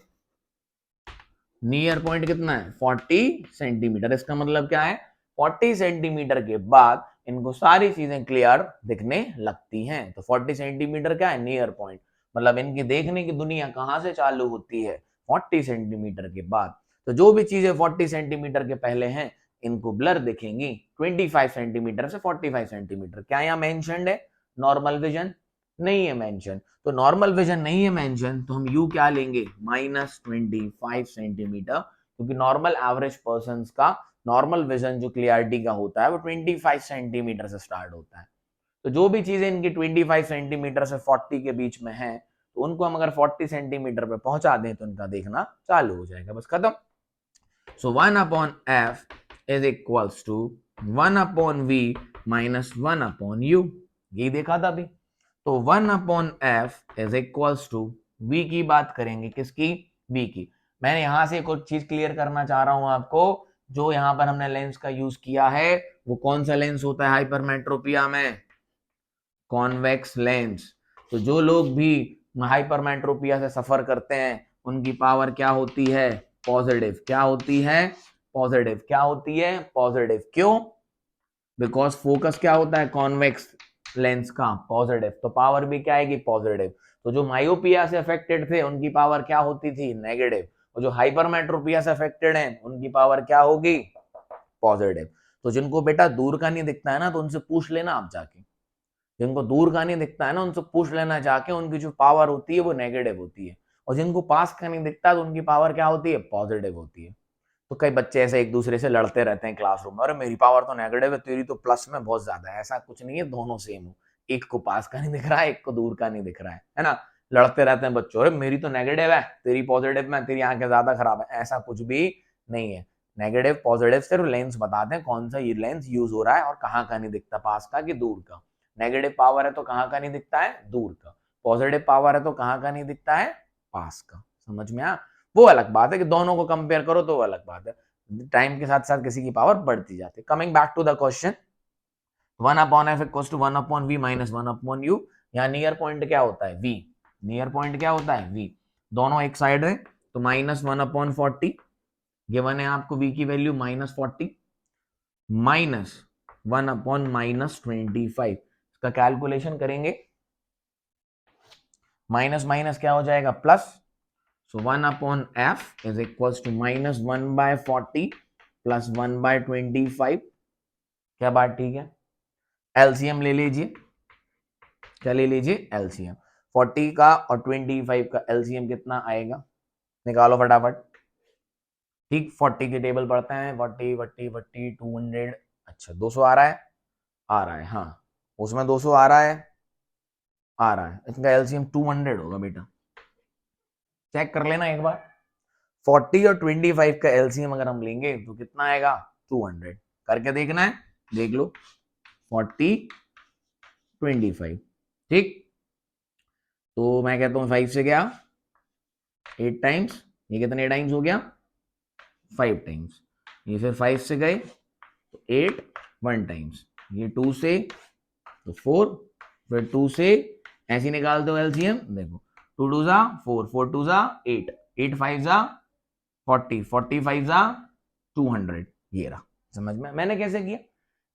A: नियर पॉइंट कितना है? 40 सेंटीमीटर। इसका मतलब क्या है? 40 सेंटीमीटर के बाद इनको सारी चीजें क्लियर दिखने लगती हैं। तो 40 सेंटीमीटर क्या है? Near point. मतलब इनकी देखने की दुनिया कहां से चालू होती है? 40 सेंटीमीटर के बाद। तो जो भी चीजें 40 सेंटीमीटर के पहले हैं इनको ब्लर दिखेंगी। 25 सेंटीमीटर से 45 सेंटीमीटर। क्या यहाँ मेंशन्ड है नॉर्मल विजन? नहीं है मेंशन। तो नॉर्मल विजन नहीं है मेंशन, तो हम यू क्या लेंगे? -25 सेंटीमीटर। क्योंकि नॉर्मल एवरेज पर्सन का नॉर्मल विजन जो क्लियरिटी का होता है वो 25 सेंटीमीटर से स्टार्ट होता है। तो जो भी चीजें इनकी 25 सेंटीमीटर से 40 के बीच में है, तो उनको हम अगर 40 सेंटीमीटर पे पहुंचा दें तो इनका देखना चालू हो जाएगा। बस खत्म। So 1/f is equals to 1/v minus 1/u। यही देखा था अभी। तो 1/f is equals to v की बात करेंगे। किसकी? v की। मैं यहां से कुछ चीज क्लियर करना चाह रहा हूं आपको। जो यहां पर हमने लेंस का यूज किया है वो कौन सा लेंस होता है हाइपरमेट्रोपिया में? Convex lens. तो जो लोग भी हाइपरमेट्रोपिया से सफर करते हैं उनकी पावर क्या होती है? पॉजिटिव। क्या होती है? पॉजिटिव। क्या होती है? पॉजिटिव। क्यों? बिकॉज फोकस क्या होता है कॉन्वेक्स लेंस का? पॉजिटिव। तो पावर भी क्या आएगी? पॉजिटिव। तो जो मायोपिया से अफेक्टेड थे उनकी पावर क्या होती थी? नेगेटिव। और जो हाइपरमेट्रोपिया से अफेक्टेड हैं उनकी पावर क्या होगी? पॉजिटिव। तो जिनको बेटा दूर का नहीं दिखता है ना तो उनसे पूछ लेना आप जाके। जिनको दूर का नहीं दिखता है ना उनसे पूछ लेना जाके, उनकी जो पावर होती है वो नेगेटिव होती है। और जिनको पास का नहीं दिखता तो उनकी पावर क्या होती है? पॉजिटिव होती है। तो कई बच्चे ऐसे एक दूसरे से लड़ते रहते हैं क्लासरूम में, अरे मेरी पावर तो नेगेटिव है, तेरी तो प्लस में बहुत ज्यादा है। ऐसा कुछ नहीं है, दोनों सेम हो। एक को पास का नहीं दिख रहा है, एक को दूर का नहीं दिख रहा है ना। लड़ते रहते हैं बच्चों, अरे मेरी तो नेगेटिव है, तेरी पॉजिटिव में, तेरी आंखें ज्यादा खराब है। ऐसा कुछ भी नहीं है। नेगेटिव पॉजिटिव सिर्फ लेंस बताते हैं कौन सा ये लेंस यूज हो रहा है और कहाँ का नहीं दिखता, पास का कि दूर का। नेगेटिव पावर है तो कहाँ का नहीं दिखता है? दूर का। पॉजिटिव पावर है तो कहाँ का नहीं दिखता है? पास का। समझ में आ? वो अलग बात है कि दोनों को कंपेयर करो तो वो अलग बात है। टाइम के साथ साथ किसी की पावर बढ़ती जाती है। Coming back to the question, 1/f equals to 1/v minus 1/u। यहाँ नियर पॉइंट क्या होता है? v। नियर पॉइंट क्या होता है? v। दोनों एक साइड है तो -1/40 गिवन है आपको। v की वैल्यू -40 माइनस 1/-25। इसका कैलकुलेशन करेंगे। माइनस माइनस क्या हो जाएगा? Plus. So 1/f is equals to -1/40 plus 1/25। क्या बात ठीक है? एलसीएम ले लीजिए। क्या ले लीजिए? एलसीएम। 40 का और 25 का एलसीएम कितना आएगा? निकालो फटाफट। ठीक, 40 की टेबल पढ़ते हैं। 40 200। अच्छा 200 आ रहा है? आ रहा है, हाँ। उसमें 200 आ रहा है, आ रहा है। इसका एलसीएम 200 होगा बेटा। चेक कर लेना एक बार। 40 और 25 का एलसीएम अगर हम लेंगे तो कितना आएगा? 200। करके देखना है, देख लो। 40 25। ठीक, तो मैं कहता हूं 5 से गया 8 टाइम्स। ये कितने टाइम्स हो गया? 5 टाइम्स। ये फिर 5 से गए तो 8 1 टाइम्स। ये 2 से तो 4, फिर 2 से ऐसे निकाल दो एलसीएम। देखो 2 2 जा 4, 4 2 जा 8, 8 5 जा 40, 45 जा 200। ये रहा। समझ में? मैंने कैसे किया?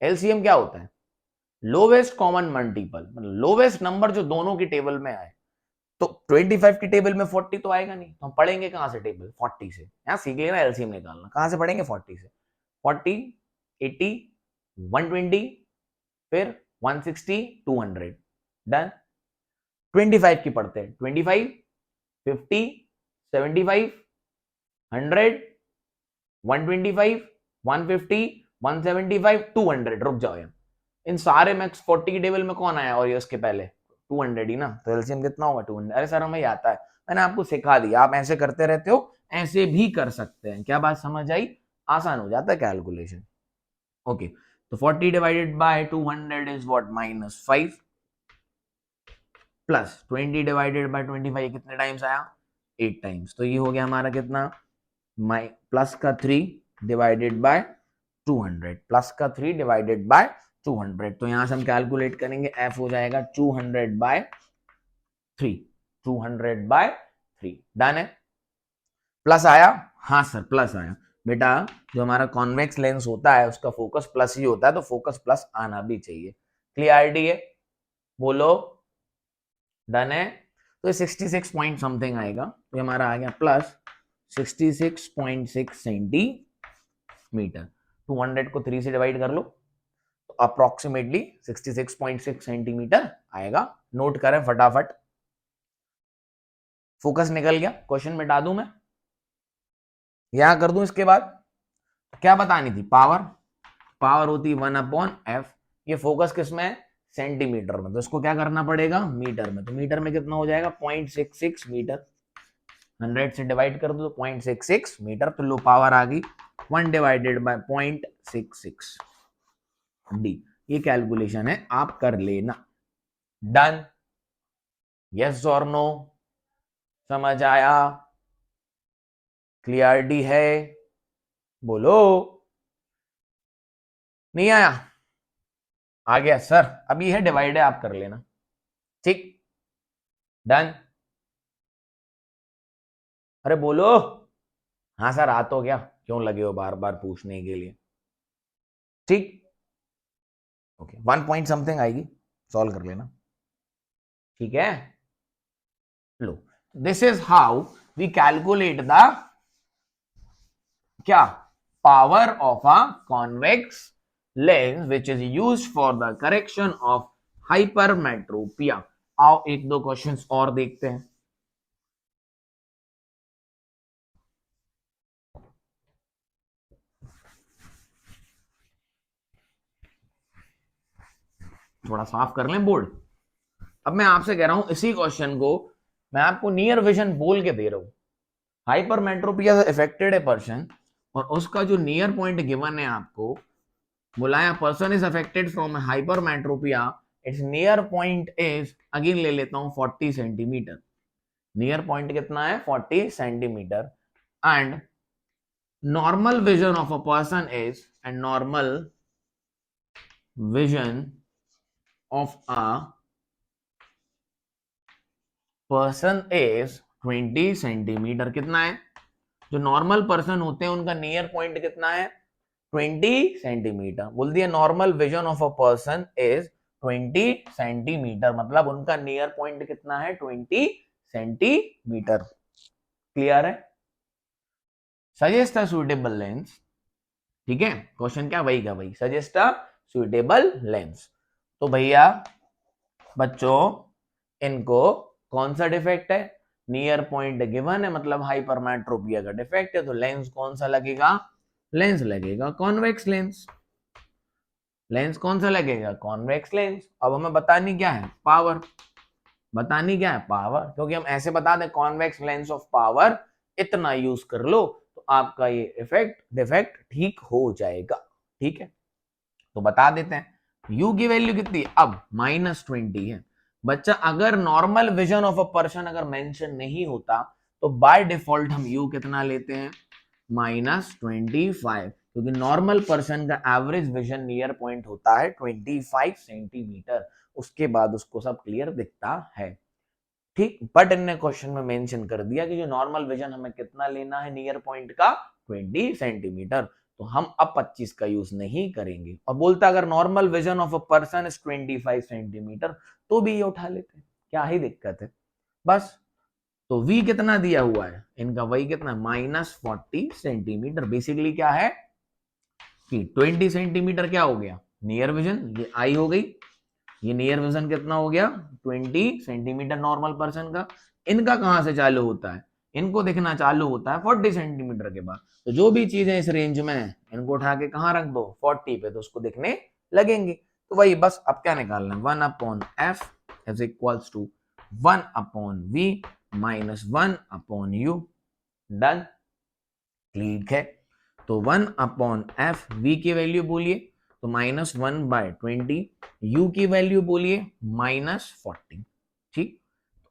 A: एलसीएम क्या होता है? लोवेस्ट कॉमन मल्टीपल, मतलब लोवेस्ट नंबर जो दोनों की टेबल में आए। तो 25 की टेबल में 40 तो आएगा नहीं, तो हम पढ़ेंगे कहां से टेबल? 40 से। यहां सीख लेना एलसीएम निकालना। कहां से पढ़ेंगे? 40 से। 40 80 120 फिर 160 200। डन। 25 की पढ़ते हैं। 25 50 75 100 125 150 175 200। रुक जाओ यार, इन सारे में 40 की टेबल में कौन आया और ये उसके पहले 200 ही ना, तो एलसीएम कितना होगा 200। अरे सर हमें आता है, मैंने आपको सिखा दिया, आप ऐसे करते रहते हो, ऐसे भी कर सकते हैं। क्या बात समझ आई? आसान हो जाता है कैलकुलेशन। ओके, तो 40 divided by 200 is what -5 plus 20 divided by 25 कितने टाइम्स आया 8 टाइम्स, तो ये हो गया हमारा कितना प्लस का 3 डिवाइडेड बाय 200 प्लस का 3 डिवाइडेड बाय 200, तो यहां से हम कैलकुलेट करेंगे f हो जाएगा 200 बाय 3, 200 बाय 3। डन है? प्लस आया? हाँ सर प्लस आया। बेटा जो हमारा कॉन्वेक्स लेंस होता है उसका फोकस प्लस ही होता है, तो फोकस प्लस आना भी चाहिए। क्लियरिटी है? बोलो। डन है? तो ये 66 पॉइंट समथिंग आएगा, तो हमारा आ गया प्लस 66.6 सेंटीमीटर। 200 को 3 से डिवाइड कर लो, तो अप्रोक्सीमेटली 66.6 सेंटीमीटर आएगा। नोट करें फटाफट। फोकस निकल गया, क्वेश्चन मिटा दूं मैं, यहां कर दूं। इसके बाद क्या बतानी थी? पावर। पावर होती 1/f। ये फोकस किस में है? सेंटीमीटर में, तो इसको क्या करना पड़ेगा? मीटर में। तो मीटर में कितना हो जाएगा? 0.66 मीटर। 100 से डिवाइड कर दो तो 0.66 मीटर, तो लो पावर आ गई 1 डिवाइडेड बाय 0.66 डी। ये कैलकुलेशन है, आप कर लेना। डन? यस और नो? समझ आया? क्लियरिटी है? बोलो। नहीं आया? आ गया सर, अभी है डिवाइड है, आप कर लेना। ठीक, डन? अरे बोलो। हाँ सर आ तो गया, क्यों लगे हो बार बार पूछने के लिए? ठीक, ओके 1 पॉइंट समथिंग आएगी, सॉल्व कर लेना। ठीक है, लो this is how we calculate the क्या power of a convex lens which is used for the correction of hypermetropia. आओ एक दो क्वेश्चंस और देखते हैं। थोड़ा साफ कर लें बोर्ड। अब मैं आपसे कह रहा हूं इसी क्वेश्चन को मैं आपको नियर विजन बोल के दे रहा हूं। हाइपरमेट्रोपिया से अफेक्टेड है पर्सन, और उसका जो नियर पॉइंट गिवन है आपको, बुलाया person is affected from hypermetropia, it's near point is, again ले लेता हूं 40 सेंटीमीटर। नियर पॉइंट कितना है? 40 centimetre. And normal vision of a person is, and normal vision of a person is 20 centimetre. कितना है? जो नॉर्मल पर्सन होते हैं उनका नियर पॉइंट कितना है? 20 सेंटीमीटर। बोल दिया normal vision of a person is 20 centimetre, मतलब उनका नियर पॉइंट कितना है? 20 सेंटीमीटर। क्लियर है? Suggest a suitable lens. ठीक है, क्वेश्चन क्या वही का वही, सजेस्ट अ सुटेबल लेंस। तो भैया बच्चों इनको कौन सा डिफेक्ट है? नियर पॉइंट गिवन है, मतलब हाइपरमेट्रोपिया का डिफेक्ट है, तो लेंस कौन सा लगेगा? लेंस लगेगा कॉन्वेक्स लेंस। लेंस कौन सा लगेगा? Convex lens. अब हमें बतानी क्या है? पावर। बतानी क्या है? पावर, क्योंकि हम ऐसे बता दें कॉन्वेक्स लेंस ऑफ पावर इतना यूज कर लो तो आपका ये इफेक्ट डिफेक्ट ठीक हो जाएगा। ठीक है, तो बता देते हैं। u की वैल्यू कितनी? अब -20 है। बच्चा अगर normal vision of a person अगर मेंशन नहीं होता तो बाय डिफॉल्ट हम u कितना लेते हैं? -25, क्योंकि नॉर्मल पर्सन का एवरेज विजन नियर पॉइंट होता है 25 सेंटीमीटर, उसके बाद उसको सब क्लियर दिखता है। ठीक, बट इनने क्वेश्चन में मेंशन कर दिया कि जो नॉर्मल विजन हमें कितना लेना है नियर पॉइंट का? 20 सेंटीमीटर, तो हम अब 25 का यूज नहीं करेंगे। और बोलता अगर normal vision of a person is 25 centimetre तो भी ये उठा लेते, क्या ही दिक्कत है? बस। तो v कितना दिया हुआ है इनका? वही कितना? -40 सेंटीमीटर। बेसिकली क्या है कि 20 सेंटीमीटर क्या हो गया? नियर विजन, ये आई हो गई। ये नियर विजन कितना हो गया? 20 सेंटीमीटर नॉर्मल पर्सन का। इनका कहां से चालू होता है? इनको दिखना चालू होता है 40 सेंटीमीटर के बाद। तो जो भी चीजें इस रेंज में है इनको उठा के कहां रख दो? 40 पे, तो उसको दिखने लगेंगे। तो वही बस अब क्या निकालना है, 1/f is equals to 1/v minus 1/u। Done, ठीक है। तो 1/f v की वैल्यू बोलिए तो -1/20, u की वैल्यू बोलिए -40। ठीक,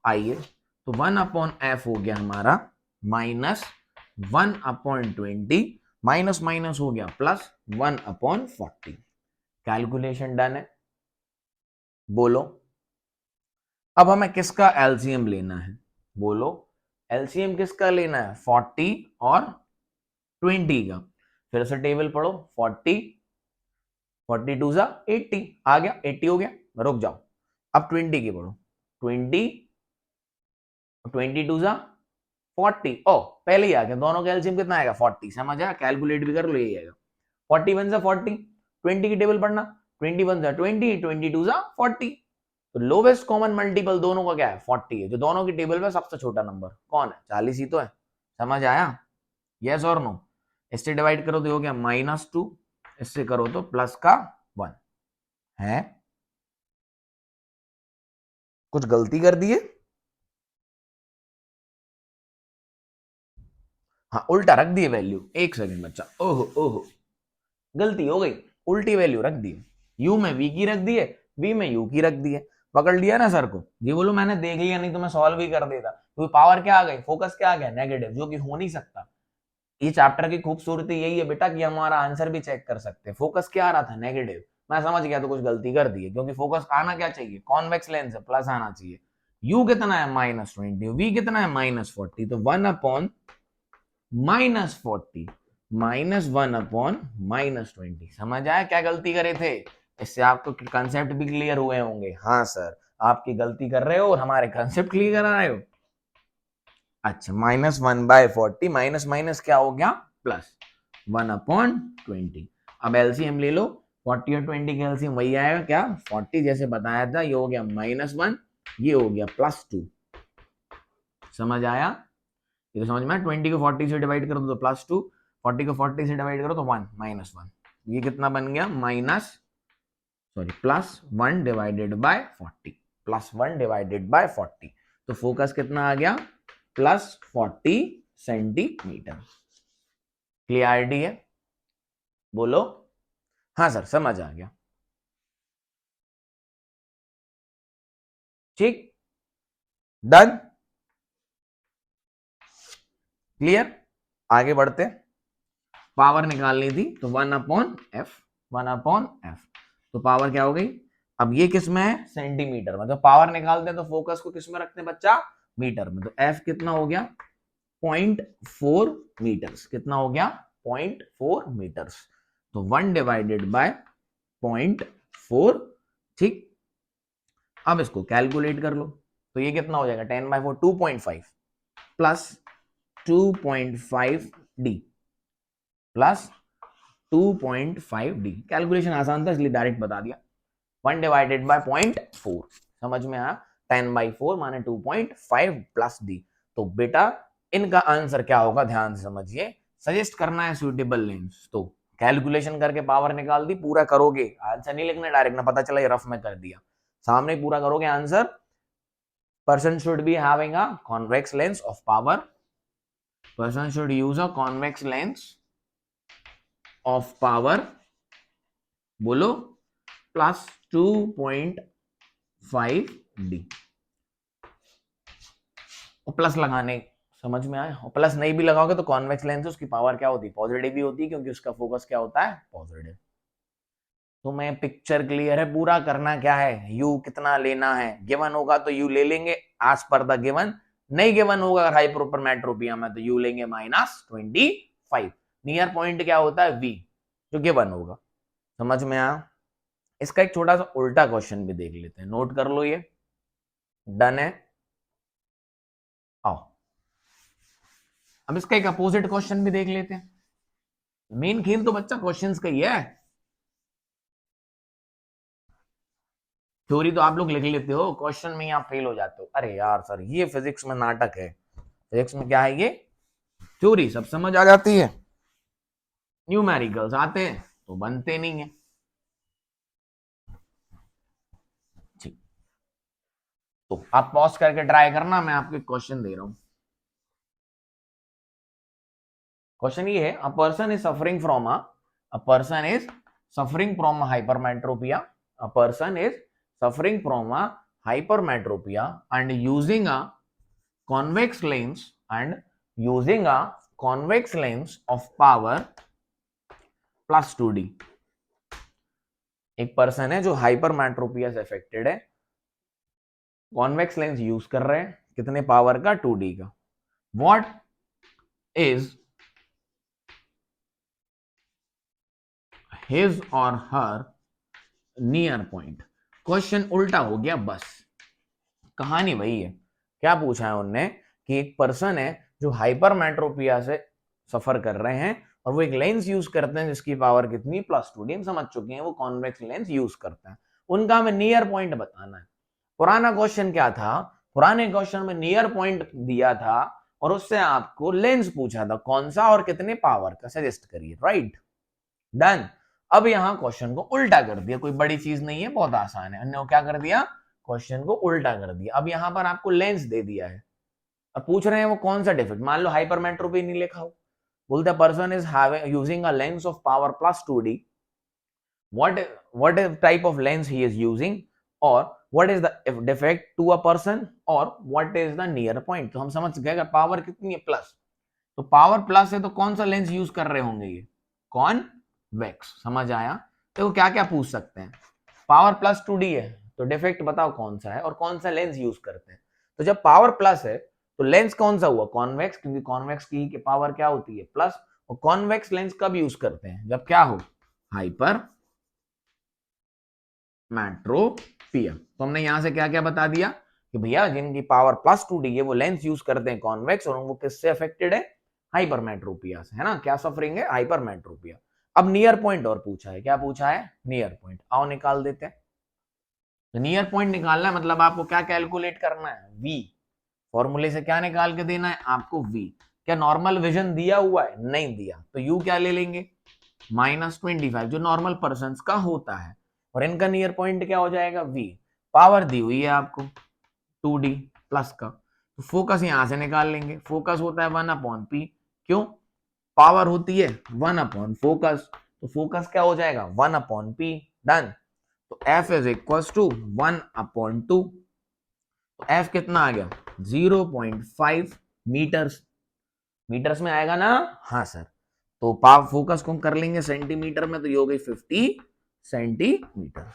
A: आइए तो 1/f हो गया हमारा -1/20, माइनस माइनस हो गया प्लस 1/40। कैलकुलेशन डन है। बोलो अब हमें किसका एलसीएम लेना है, बोलो एलसीएम किसका लेना है, 40 और 20 का। फिर से टेबल पढ़ो, 40 42 जा 80 आ गया, 80 हो गया। रुक जाओ, अब 20 की पढ़ो, 20 22 जा 40। ओ पहले ही आ गया, दोनों का एलसीएम कितना आएगा 40। समझ आया, कैलकुलेट भी कर लो, यही आएगा 41 जा 40। 20 की टेबल पढ़ना, 21 जा 20, 22 जा 40। तो लोवेस्ट कॉमन मल्टीपल दोनों का क्या है, 40 है। जो दोनों की टेबल में सबसे छोटा नंबर कौन है, 40 ही तो है। समझ आया, यस और नो। इससे डिवाइड करो तो हो गया -2, इससे करो तो प्लस का 1 है। कुछ गलती कर दी है, हाँ उल्टा रख दिए वैल्यू। एक सेकंड बच्चा, ओहो ओहो गलती हो गई, उल्टी वैल्यू रख दी। यू में वी की रख दी है, वी में यू की रख दी है। पकड़ लिया ना सर को, जी बोलो मैंने देख लिया, नहीं तो मैं सॉल्व ही कर देता। तो पावर क्या आ गई, फोकस क्या आ गया, नेगेटिव, जो कि हो नहीं सकता। ये चैप्टर की खूबसूरती यही है बेटा कि हमारा आंसर भी चेक कर सकते हैं। फोकस क्या आ रहा था, नेगेटिव। मैं समझ गया तो कुछ गलती कर दी है, क्योंकि फोकस आना क्या चाहिए, कॉन्वेक्स लेंस है, प्लस आना चाहिए। यू कितना है -20, वी कितना है -40, तो 1/-40 -1/-20। समझ आया क्या गलती करे थे, इससे आपको कंसेप्ट भी क्लियर हुए होंगे। हाँ सर, आपकी गलती कर रहे हो और हमारे कंसेप्ट क्लियर करा रहे हो। अच्छा, -1/40 माइनस माइनस क्या हो गया, प्लस 1/20। अब एलसीएम ले लो, 40 और 20 का एलसीएम वही आएगा क्या, 40 जैसे बताया था। ये हो गया -1, ये हो गया +2। समझ आया, ये तो समझ में। 20 को 40 से डिवाइड कर दो तो +2, 40 को 40 से डिवाइड करो तो 1 -1। ये कितना बन गया, +1 डिवाइडेड बाय 40, +1 डिवाइडेड बाय 40। तो फोकस कितना आ गया, +40 सेंटीमीटर। क्लियरिटी है, बोलो हाँ सर समझ आ गया। ठीक, डन, क्लियर। आगे बढ़ते, पावर निकालनी थी तो 1/f, 1/f। तो पावर क्या हो गई, अब ये किस में है, सेंटीमीटर में। तो पावर निकालते हैं तो फोकस को किस में रखते हैं बच्चा, मीटर में। तो f कितना हो गया, 0.4 मीटर्स। कितना हो गया, 0.4 मीटर्स। तो 1 डिवाइडेड बाय 0.4। ठीक, अब इसको कैलकुलेट कर लो तो ये कितना हो जाएगा, 10/4 2.5 plus 2.5 D plus 2.5 D. Calculation आसान था इसलिए डायरेक्ट बता दिया। 1 डिवाइडेड बाय 0.4, समझ में आया। 10/4 माने 2.5 प्लस डी। तो बेटा इनका आंसर क्या होगा, ध्यान से समझिए। सजेस्ट करना है सुटेबल लेंस, तो कैलकुलेशन करके पावर निकाल दी। पूरा करोगे, आंसर नहीं लिखना डायरेक्ट ना, पता चला ये रफ में कर दिया। सामने पूरा करोगे answer. Person should be having a convex lens of power, person should use a convex lens of power, बोलो +2.5 डी। प्लस लगाने, समझ में आया। और प्लस नहीं भी लगाओगे तो कॉन्वेक्स लेंस उसकी पावर क्या होती है, पॉजिटिव भी होती है, क्योंकि उसका फोकस क्या होता है, पॉजिटिव। तो मैं पिक्चर क्लियर है, पूरा करना क्या है, यू कितना लेना है। गिवन होगा तो यू ले लेंगे एज पर द गिवन, नहीं गिवन होगा अगर हाइपरमेट्रोपिया में तो यू लेंगे -25। नियर पॉइंट क्या होता है, वी, जो गिवन होगा। समझ में आया। इसका एक छोटा सा उल्टा क्वेश्चन भी देख लेते हैं, नोट कर लो ये। डन है, आओ अब इसका एक अपोजिट क्वेश्चन भी देख लेते हैं। मेन खेल तो बच्चा क्वेश्चंस का ही है। थ्योरी तो आप लोग लिख लेते हो, क्वेश्चन में ही आप फेल हो जाते हो। अरे यार सर ये फिजिक्स में नाटक है। फिजिक्स में क्या है, ये थ्योरी सब समझ आ जाती है, न्यूमेरिकल्स आते हैं तो बनते नहीं है। तो आप पॉज करके ट्राई करना, मैं आपको क्वेश्चन दे रहा हूं। क्वेश्चन ये है, a person is suffering from a person is suffering from hypermetropia, a person is suffering from a hypermetropia and using a convex lens of power plus 2d। एक person है जो हाइपरमेट्रोपिया से affected है, convex lens use कर रहे हैं, कितने power का, 2d का। व्हाट इज हिज और हर नियर पॉइंट। क्वेश्चन उल्टा हो गया, बस कहानी वही है। क्या पूछा है उनने कि एक पर्सन है जो हाइपरमेट्रोपिया से सफर कर रहे हैं और वो एक लेंस यूज करते हैं जिसकी पावर कितनी, +2d। हम समझ चुके हैं वो कॉन्वेक्स लेंस यूज करते हैं, उनका हमें नियर पॉइंट बताना है। पुराना क्वेश्चन क्या था, पुराने क्वेश्चन में नियर पॉइंट दिया था और उससे आपको लेंस पूछा था, कौन सा और कितने पावर का, सजेस्ट करिए। Right, done. अब यहां क्वेश्चन को उल्टा कर दिया, कोई बड़ी चीज नहीं है, बहुत आसान है। अन्य क्या कर दिया, क्वेश्चन को उल्टा कर दिया। अब यहां पर आपको लेंस दे दिया है, अब पूछ रहे हैं वो कौन सा डिफेक्ट। मान लो हाइपरमेट्रोपी नहीं लिखा हो, बोलते person is having using a lens of power +2d, what type of lens he is using, or what is the defect to a person, or what is the near point। तो हम समझ गए अगर पावर कितनी है plus, तो power plus है तो कौन सा लेंस यूज कर रहे होंगे, ये कॉन्वेक्स। समझ आया। तो क्या क्या पूछ सकते हैं, पावर +2d है तो डिफेक्ट बताओ कौन सा है और कौन सा लेंस यूज करते हैं। तो जब पावर प्लस है तो लेंस कौन सा हुआ, कॉन्वेक्स, क्योंकि कॉन्वेक्स की पावर क्या होती है, प्लस। और कॉन्वेक्स लेंस कब यूज करते हैं, जब क्या हो, हाइपर मेट्रोपिया। तो हमने यहां से क्या क्या बता दिया कि भैया जिनकी पावर +2d है वो लेंस यूज करते हैं कॉन्वेक्स, और वो किससे अफेक्टेड है, हाइपरमेट्रोपिया से, है ना। क्या सफरिंग है, हाइपरमेट्रोपिया। अब नियर पॉइंट और पूछा है, क्या पूछा है, नियर पॉइंट। आओ निकाल देते हैं। तो नियर पॉइंट निकालना है मतलब आपको क्या कैलकुलेट करना है, v। फॉर्मूले से क्या निकाल के देना है आपको, v। क्या नॉर्मल विजन दिया हुआ है, नहीं दिया, तो u क्या ले लेंगे, -25, जो नॉर्मल पर्सन का होता है, और इनका नियर पॉइंट क्या हो जाएगा, v। पावर दी हुई है आपको 2d प्लस का, तो फोकस यहां से निकाल लेंगे। फोकस होता है 1/p, क्यों, पावर होती है 1/फोकस, तो फोकस क्या हो जाएगा 1/p। डन। तो f इज इक्वल टू 1/2। तो f कितना आ गया, 0.5 मीटर्स। मीटर्स में आएगा ना, हाँ सर। तो पावर फोकस को हम कर लेंगे सेंटीमीटर में, तो ये हो गई 50 सेंटीमीटर।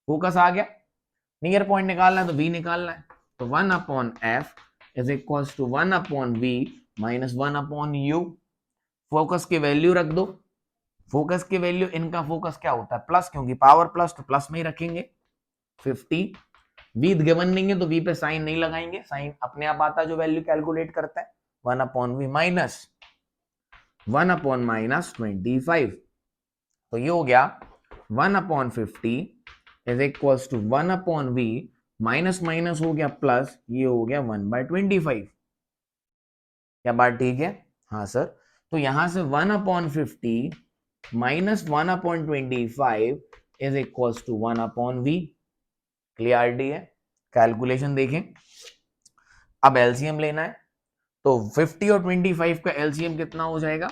A: फोकस आ गया। नियर पॉइंट निकालना है तो v निकालना है, तो 1/f is equal to 1/v minus 1/u। Focus की वैल्यू रख दो, फोकस की वैल्यू, इनका फोकस क्या होता है प्लस, क्योंकि पावर प्लस तो प्लस में ही रखेंगे 50। v गिवन नहीं है तो v पे साइन नहीं लगाएंगे, साइन अपने आप आता है जो वैल्यू कैलकुलेट करता है, 1/v माइनस 1/-25। तो ये हो गया 1/50 is equal to 1/v minus minus हो गया प्लस, ये हो गया 1/25। क्या बात ठीक है, हाँ सर। तो यहां से 1/50 minus 1/25 is equal to 1/v। Clarity है। कैलकुलेशन देखें, अब एलसीएम लेना है, तो 50 और 25 का एलसीएम कितना हो जाएगा,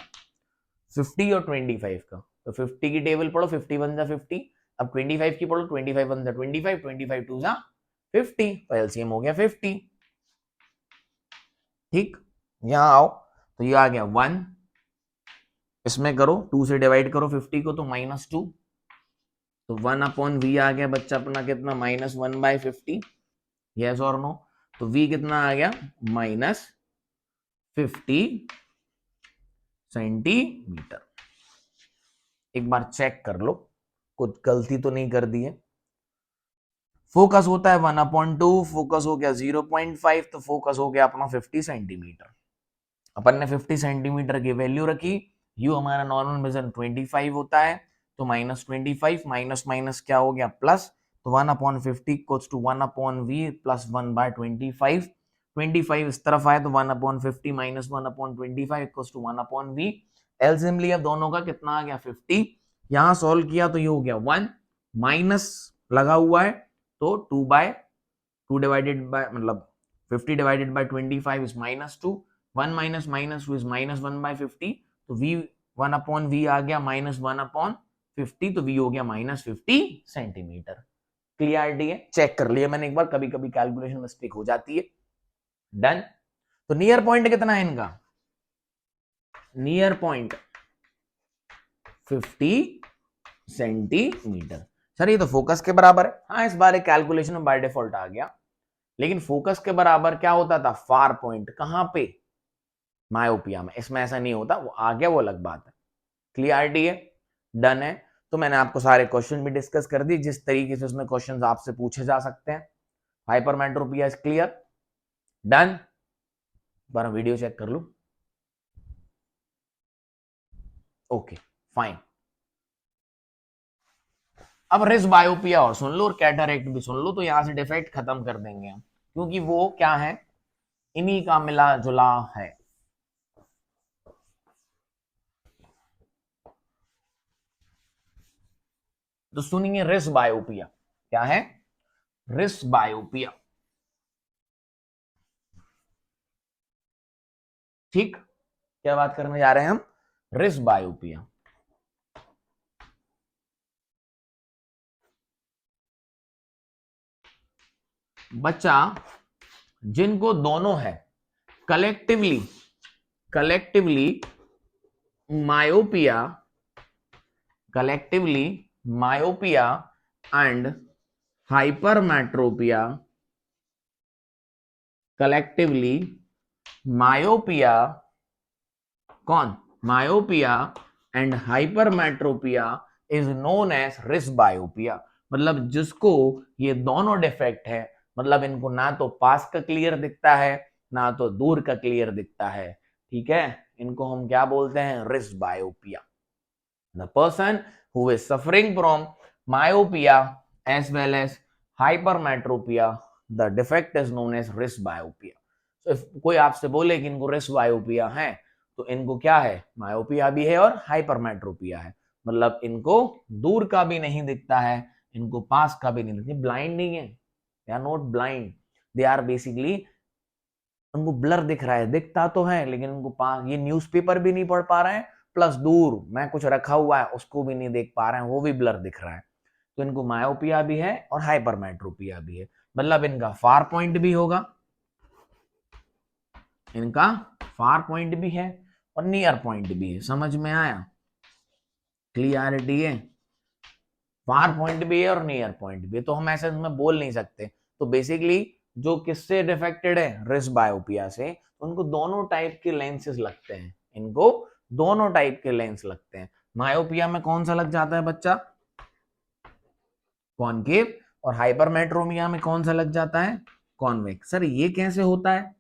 A: 50 और 25 का, तो 50 की टेबल पढ़ो, 50 1 जा 50, अब 25 की पढ़ो, 25 1 जा 25, 25 2 जा 50, तो एलसीएम हो गया 50। ठीक, यहां आओ, तो ये आ गया 1, इसमें करो 2 से डिवाइड करो 50 को, तो -2, तो 1/v आ गया बच्चा अपना कितना, -1/50। यस और नो, तो v कितना आ गया, -50 सेंटीमीटर। एक बार चेक कर लो कुछ गलती तो नहीं कर दी है। फोकस होता है 1/2, फोकस हो गया 0.5, तो फोकस हो गया अपना 50 सेंटीमीटर। अपन ने 50 सेंटीमीटर की वैल्यू रखी, यू हमारा नॉर्मल विजन 25 होता है, तो -25 माइनस माइनस क्या हो गया प्लस, तो 1/50 इक्वल्स टू 1/v प्लस 1/25। 25 इस तरफ आया तो 1/50 minus 1/25 equals to 1/v। LCM लिया दोनों का, कितना आ गया 50। यहां सॉल्व किया तो ये हो गया 1, माइनस लगा हुआ है तो 2/, 2 डिवाइडेड बाय मतलब 50 divided by 25 is -2, 1 minus -2 is -1/50, तो v 1 अपॉन v आ गया -1/50, तो v हो गया -50 सेंटीमीटर। क्लियरिटी है, चेक कर लिया मैंने एक बार, कभी कभी कैलकुलेशन मिस्टेक हो जाती है। डन। तो नियर पॉइंट कितना है इनका, नियर पॉइंट 50 सेंटीमीटर। सर ये तो फोकस के बराबर है, हाँ इस बार एक कैलकुलेशन में बाय डिफॉल्ट आ गया, लेकिन फोकस के बराबर क्या होता था, फार पॉइंट, कहां पे, मायोपिया में, इसमें ऐसा नहीं होता, वो आ गया वो अलग बात है। क्लियरिटी है, डन है। तो मैंने आपको सारे क्वेश्चन भी डिस्कस कर दिए जिस तरीके से उसमें क्वेश्चंस आपसे पूछे जा सकते हैं। Hypermetropia is clear, done. बार वीडियो चेक कर लूं, ओके फाइन। अब रिस बायोपिया और सुन लो और कैटरेक्ट भी सुन लो, तो यहां से डिफेक्ट खत्म कर देंगे हम, क्योंकि वो क्या है, इन्हीं का मिला जुला है। तो सुनिए, रिस बायोपिया क्या है, रिस बायोपिया, ठीक, क्या बात करने जा रहे हैं हम, रिस बायोपिया। बच्चा जिनको दोनों है, collectively, collectively myopia, collectively myopia and hypermetropia, collectively myopia, कौन, myopia and hypermetropia is known as presbyopia. मतलब जिसको ये दोनों डिफेक्ट है, मतलब इनको ना तो पास का क्लियर दिखता है ना तो दूर का क्लियर दिखता है, ठीक है, इनको हम क्या बोलते हैं, रिस बायोपिया। The person who is suffering from myopia as well as hypermetropia, the defect is known as wrist myopia. So if कोई आपसे बोले कि इनको wrist myopia है, तो इनको क्या है, मायोपिया भी है और हाइपरमेट्रोपिया है, मतलब इनको दूर का भी नहीं दिखता है, इनको पास का भी नहीं दिखता, ब्लाइंड नहीं है, they are not blind, they are basically, उनको ब्लर दिख रहा है, दिखता तो है लेकिन उनको पास, ये न्यूज़पेपर भी नहीं पढ़ पा रहे हैं, प्लस दूर मैं कुछ रखा हुआ है उसको भी नहीं देख पा रहे हैं, वो भी ब्लर दिख रहा है। तो इनको मायोपिया भी है और हाइपरमेट्रोपिया भी है, मतलब इनका फार पॉइंट भी होगा, इनका फार पॉइंट भी है और नियर पॉइंट भी है। समझ में आया, क्लियरिटी है, फार पॉइंट भी है और नियर पॉइंट भी है, तो हम ऐसे इसमें बोल नहीं सकते। तो बेसिकली जो किससे डिफेक्टेड है, रिस बायोपिया से, उनको दोनों टाइप के लेंसेज लगते हैं, इनको दोनों टाइप के लेंस लगते हैं। मायोपिया में कौन सा लग जाता है बच्चा, कॉनकेव, और हाइपरमेट्रोमिया में कौन सा लग जाता है, कॉन्वेक्स। सर ये कैसे होता है,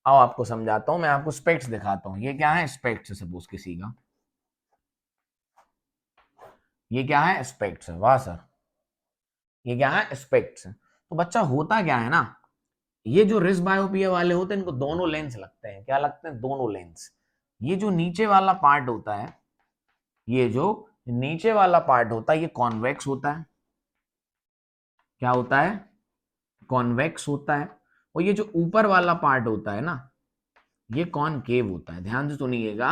A: आओ आपको समझाता हूं, मैं आपको स्पेक्ट्स दिखाता हूं। ये क्या है, स्पेक्ट्स, सपोज किसी का, ये क्या है, स्पेक्ट्स है, वाह सर, ये क्या है, स्पेक्ट्स है। तो बच्चा होता क्या है ना, ये जो रिस बायोपिया वाले होते हैं इनको दोनों लेंस लगते हैं, क्या लगते हैं, दोनों लेंस। ये जो नीचे वाला पार्ट होता है, ये जो नीचे वाला पार्ट होता है ये कॉन्वेक्स होता है, क्या होता है, कॉन्वेक्स होता है, और ये जो ऊपर वाला पार्ट होता है ना, ये कॉनकेव होता है। ध्यान से सुनिएगा,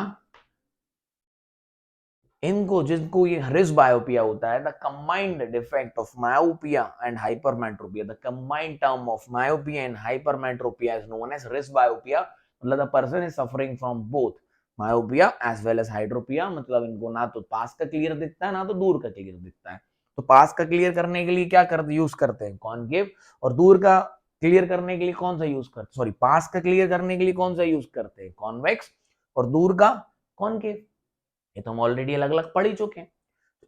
A: इनको जिनको ये रिस बायोपिया होता है, the combined defect of myopia and hypermetropia, the combined term of myopia and hypermetropia is known as presbyopia. मतलब the person is suffering from both myopia as well as hyperopia, मतलब इनको ना तो पास का क्लियर दिखता है ना तो दूर का क्लियर दिखता है। तो पास का क्लियर करने के लिए क्या करते, यूज करते हैं कॉनकेव, और दूर का क्लियर करने के लिए कौन सा यूज करते, सॉरी पास का क्लियर करने के लिए कौन सा यूज करते हैं, कॉन्वेक्स, और दूर का कॉनकेव। ये तो हम ऑलरेडी अलग अलग पढ़ ही चुके हैं।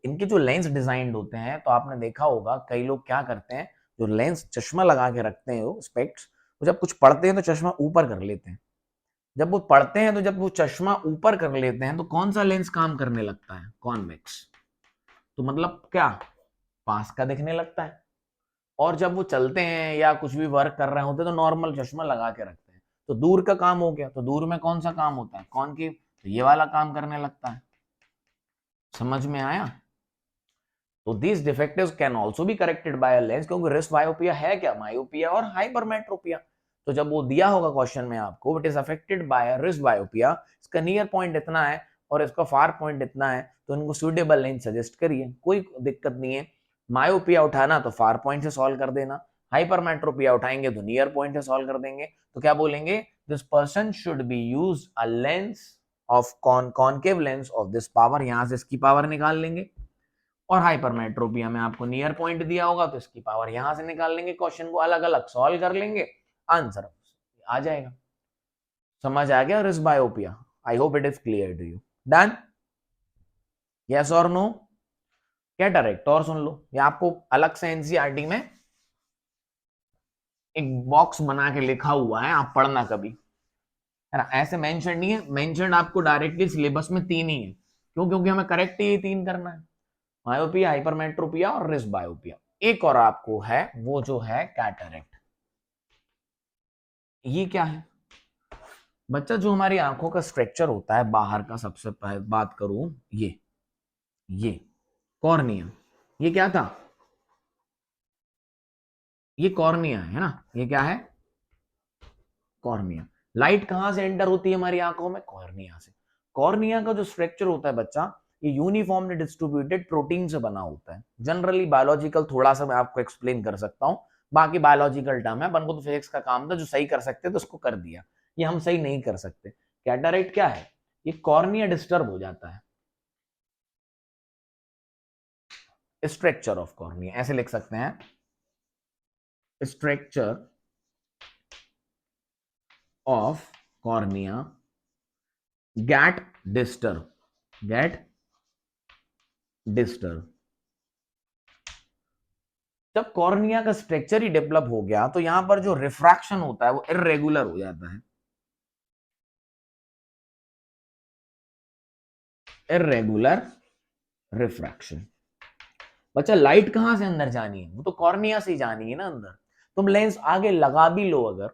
A: इनके जो लेंस डिजाइंड होते हैं, तो आपने देखा होगा कई लोग क्या करते हैं, जो लेंस चश्मा लगा के रखते हैं, वो स्पेक्ट्स, वो जब कुछ पढ़ते हैं तो चश्मा ऊपर कर लेते हैं। जब वो पढ़ते हैं तो जब वो चश्मा ऊपर कर लेते हैं तो कौन सा लेंस काम करने लगता है, कॉन्वेक्स। तो मतलब क्या, पास का दिखने लगता है। और जब वो चलते हैं या कुछ भी वर्क कर रहे होते हैं तो नॉर्मल चश्मा लगा के रखते हैं। तो दूर का काम हो गया, तो दूर में कौन सा काम होता है, कॉनकेव, तो ये वाला काम करने लगता है। समझ में आया। तो this डिफेक्टिव्स can also be corrected bye a lens, क्योंकि रिस्ट बायोपिया है क्या, मायोपिया और हाइपरमेट्रोपिया। तो जब वो दिया होगा क्वेश्चन में आपको it is affected by presbyopia, इसका नियर पॉइंट इतना है और इसका फार पॉइंट इतना है, तो इनको सुटेबल लेंस सजेस्ट करिए, कोई दिक्कत नहीं है। मायोपिया उठाना तो फार पॉइंट से सॉल्व कर देना, हाइपरमेट्रोपिया उठाएंगे तो नियर पॉइंट से सॉल्व कर देंगे। तो क्या बोलेंगे, this person should be use a lens of concave lens of this power, यहां से इसकी पावर निकाल लेंगे, और हाइपरमेट्रोपिया में आपको नियर पॉइंट दिया होगा तो इसकी पावर यहां से निकाल लेंगे, क्वेश्चन को अलग अलग सॉल्व कर लेंगे, आंसर आ जाएगा। समझ आ गया presbyopia? I hope it is clear to you. Done? Yes और नो? कैटरेक्ट और सुन लो, ये आपको अलग से एनसीईआरटी में एक बॉक्स बना के लिखा हुआ है, आप पढ़ना कभी, है ना, ऐसे मेंशन नहीं है, मेंशन आपको डायरेक्टली सिलेबस में 3 ही है। क्यों? क्योंकि हमें करेक्ट ही 3 करना है, मायोपिया, हाइपरमेट्रोपिया और रिस्ट बायोपिया। एक और आपको है, वो जो है कैटरेक्ट। ये क्या है बच्चा? जो हमारी आंखों का स्ट्रक्चर होता है बाहर का, सबसे पहले बात करूं, ये कॉर्निया, ये क्या था? ये कॉर्निया है ना, ये क्या है? कॉर्निया। लाइट कहां से एंटर होती है हमारी आंखों में? कॉर्निया से। कॉर्निया का जो स्ट्रक्चर होता है बच्चा, ये यूनिफॉर्मली डिस्ट्रीब्यूटेड प्रोटीन से बना होता है। जनरली बायोलॉजिकल थोड़ा सा मैं आपको एक्सप्लेन कर सकता हूं, बाकी बायोलॉजिकल टर्म है, अपन को तो फिजिक्स का काम था, जो सही कर सकते तो उसको कर दिया, ये हम सही नहीं कर सकते। कैटरेक्ट क्या है? ये कॉर्निया डिस्टर्ब हो जाता है, स्ट्रक्चर ऑफ कॉर्निया ऐसे लिख सकते हैं, structure of cornea get disturb. जब कॉर्निया का स्ट्रक्चर ही डेवलप हो गया तो यहां पर जो रिफ्रैक्शन होता है वो इर्रेगुलर हो जाता है, इर्रेगुलर रिफ्रैक्शन। बच्चा लाइट कहां से अंदर जानी है? वो तो कॉर्निया से ही जानी है ना अंदर। तुम लेंस आगे लगा भी लो, अगर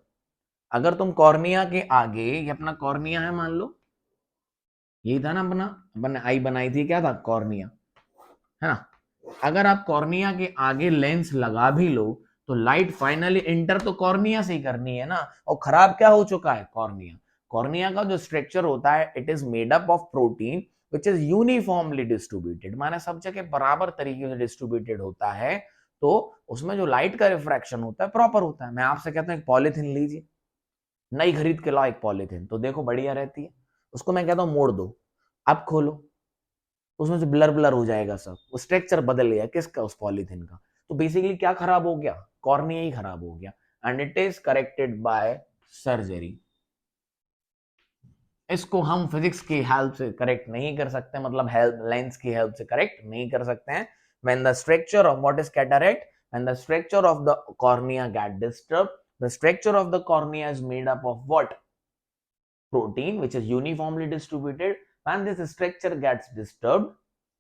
A: अगर तुम कॉर्निया के आगे, ये अपना कॉर्निया है मान लो, यही था ना अपना, अपन आई बनाई थी, क्या था? कॉर्निया, है ना। अगर आप कॉर्निया के आगे लेंस लगा भी लो तो लाइट फाइनली इंटर तो कॉर्निया से ही करनी है ना। और खराब क्या हो चुका है? कॉर्निया। कॉर्निया का जो स्ट्रक्चर होता है it is made up of protein which is uniformly distributed, माने सब जगह बराबर तरीके से डिस्ट्रीब्यूटेड होता है, तो उसमें जो लाइट का रिफ्रैक्शन होता है प्रॉपर होता है। मैं आपसे कहता हूं एक पॉलिथीन लीजिए, नई खरीद के लाओ एक पॉलिथीन, तो देखो बढ़िया रहती है, उसको मैं कहता हूं मोड़ दो, अब खोलो, उसमें से ब्लर ब्लर हो जाएगा सब, वो स्ट्रक्चर बदल गया किसका? उस पॉलीथिन का। तो बेसिकली क्या खराब हो गया? कॉर्निया ही खराब हो गया, and it is corrected bye surgery. इसको हम फिजिक्स की हेल्प से करेक्ट नहीं कर सकते, मतलब हेल्प लेंस की हेल्प से करेक्ट नहीं कर सकते हैं। when the structure of what is cataract, when the structure of the cornea get disturbed, the structure of the cornea is made up of what? Protein which is uniformly distributed. When this structure gets disturbed,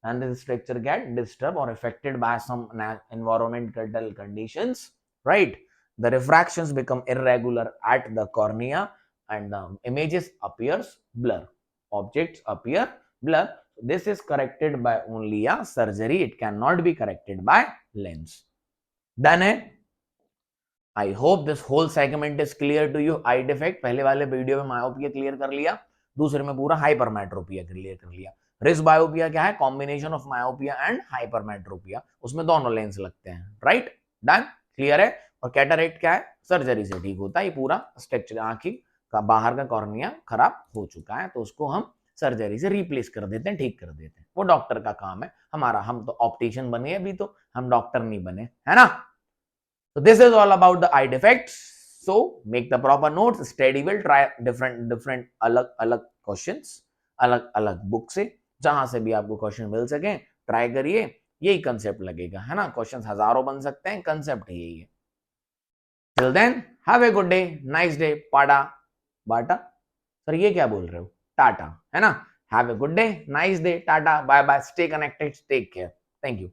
A: and this structure get disturbed or affected by some environmental conditions, right, the refractions become irregular at the cornea and the images appears blur, objects appear blur. This is corrected by only a surgery, it cannot be corrected by lens. Done है? I hope this whole segment is clear to you. Eye defect पहले वाले video में myopia clear कर लिया, दूसरे में पूरा hypermetropia clear कर लिया। रिस्ट बायोपिया क्या है? Combination of myopia and hypermetropia, उसमें दोनों लेंस लगते हैं, राइट? डन? क्लियर है? और कैटरेक्ट क्या है? सर्जरी से ठीक होता है, ये पूरा स्ट्रक्चर आंखी का बाहर का कॉर्निया खराब हो चुका है तो उसको हम सर्जरी से रिप्लेस कर देते हैं, ठीक कर देते हैं, वो डॉक्टर का काम है। हमारा, हम तो ऑप्टिशियन बने अभी, तो हम डॉक्टर नहीं बने, है ना। So this is all about the eye defects. So make the proper notes, study well, try different अलग अलग questions, अलग अलग बुक से, जहां से भी आपको क्वेश्चन मिल सके ट्राई करिए, यही कंसेप्ट लगेगा, है ना। क्वेश्चंस हजारों बन सकते हैं, कंसेप्ट यही है। Till then, have a good day, nice day, पाटा बाटा, सर ये क्या बोल रहे हो? टाटा, है ना। Have a good day, nice day, Tata, bye bye, stay connected, take care, thank you.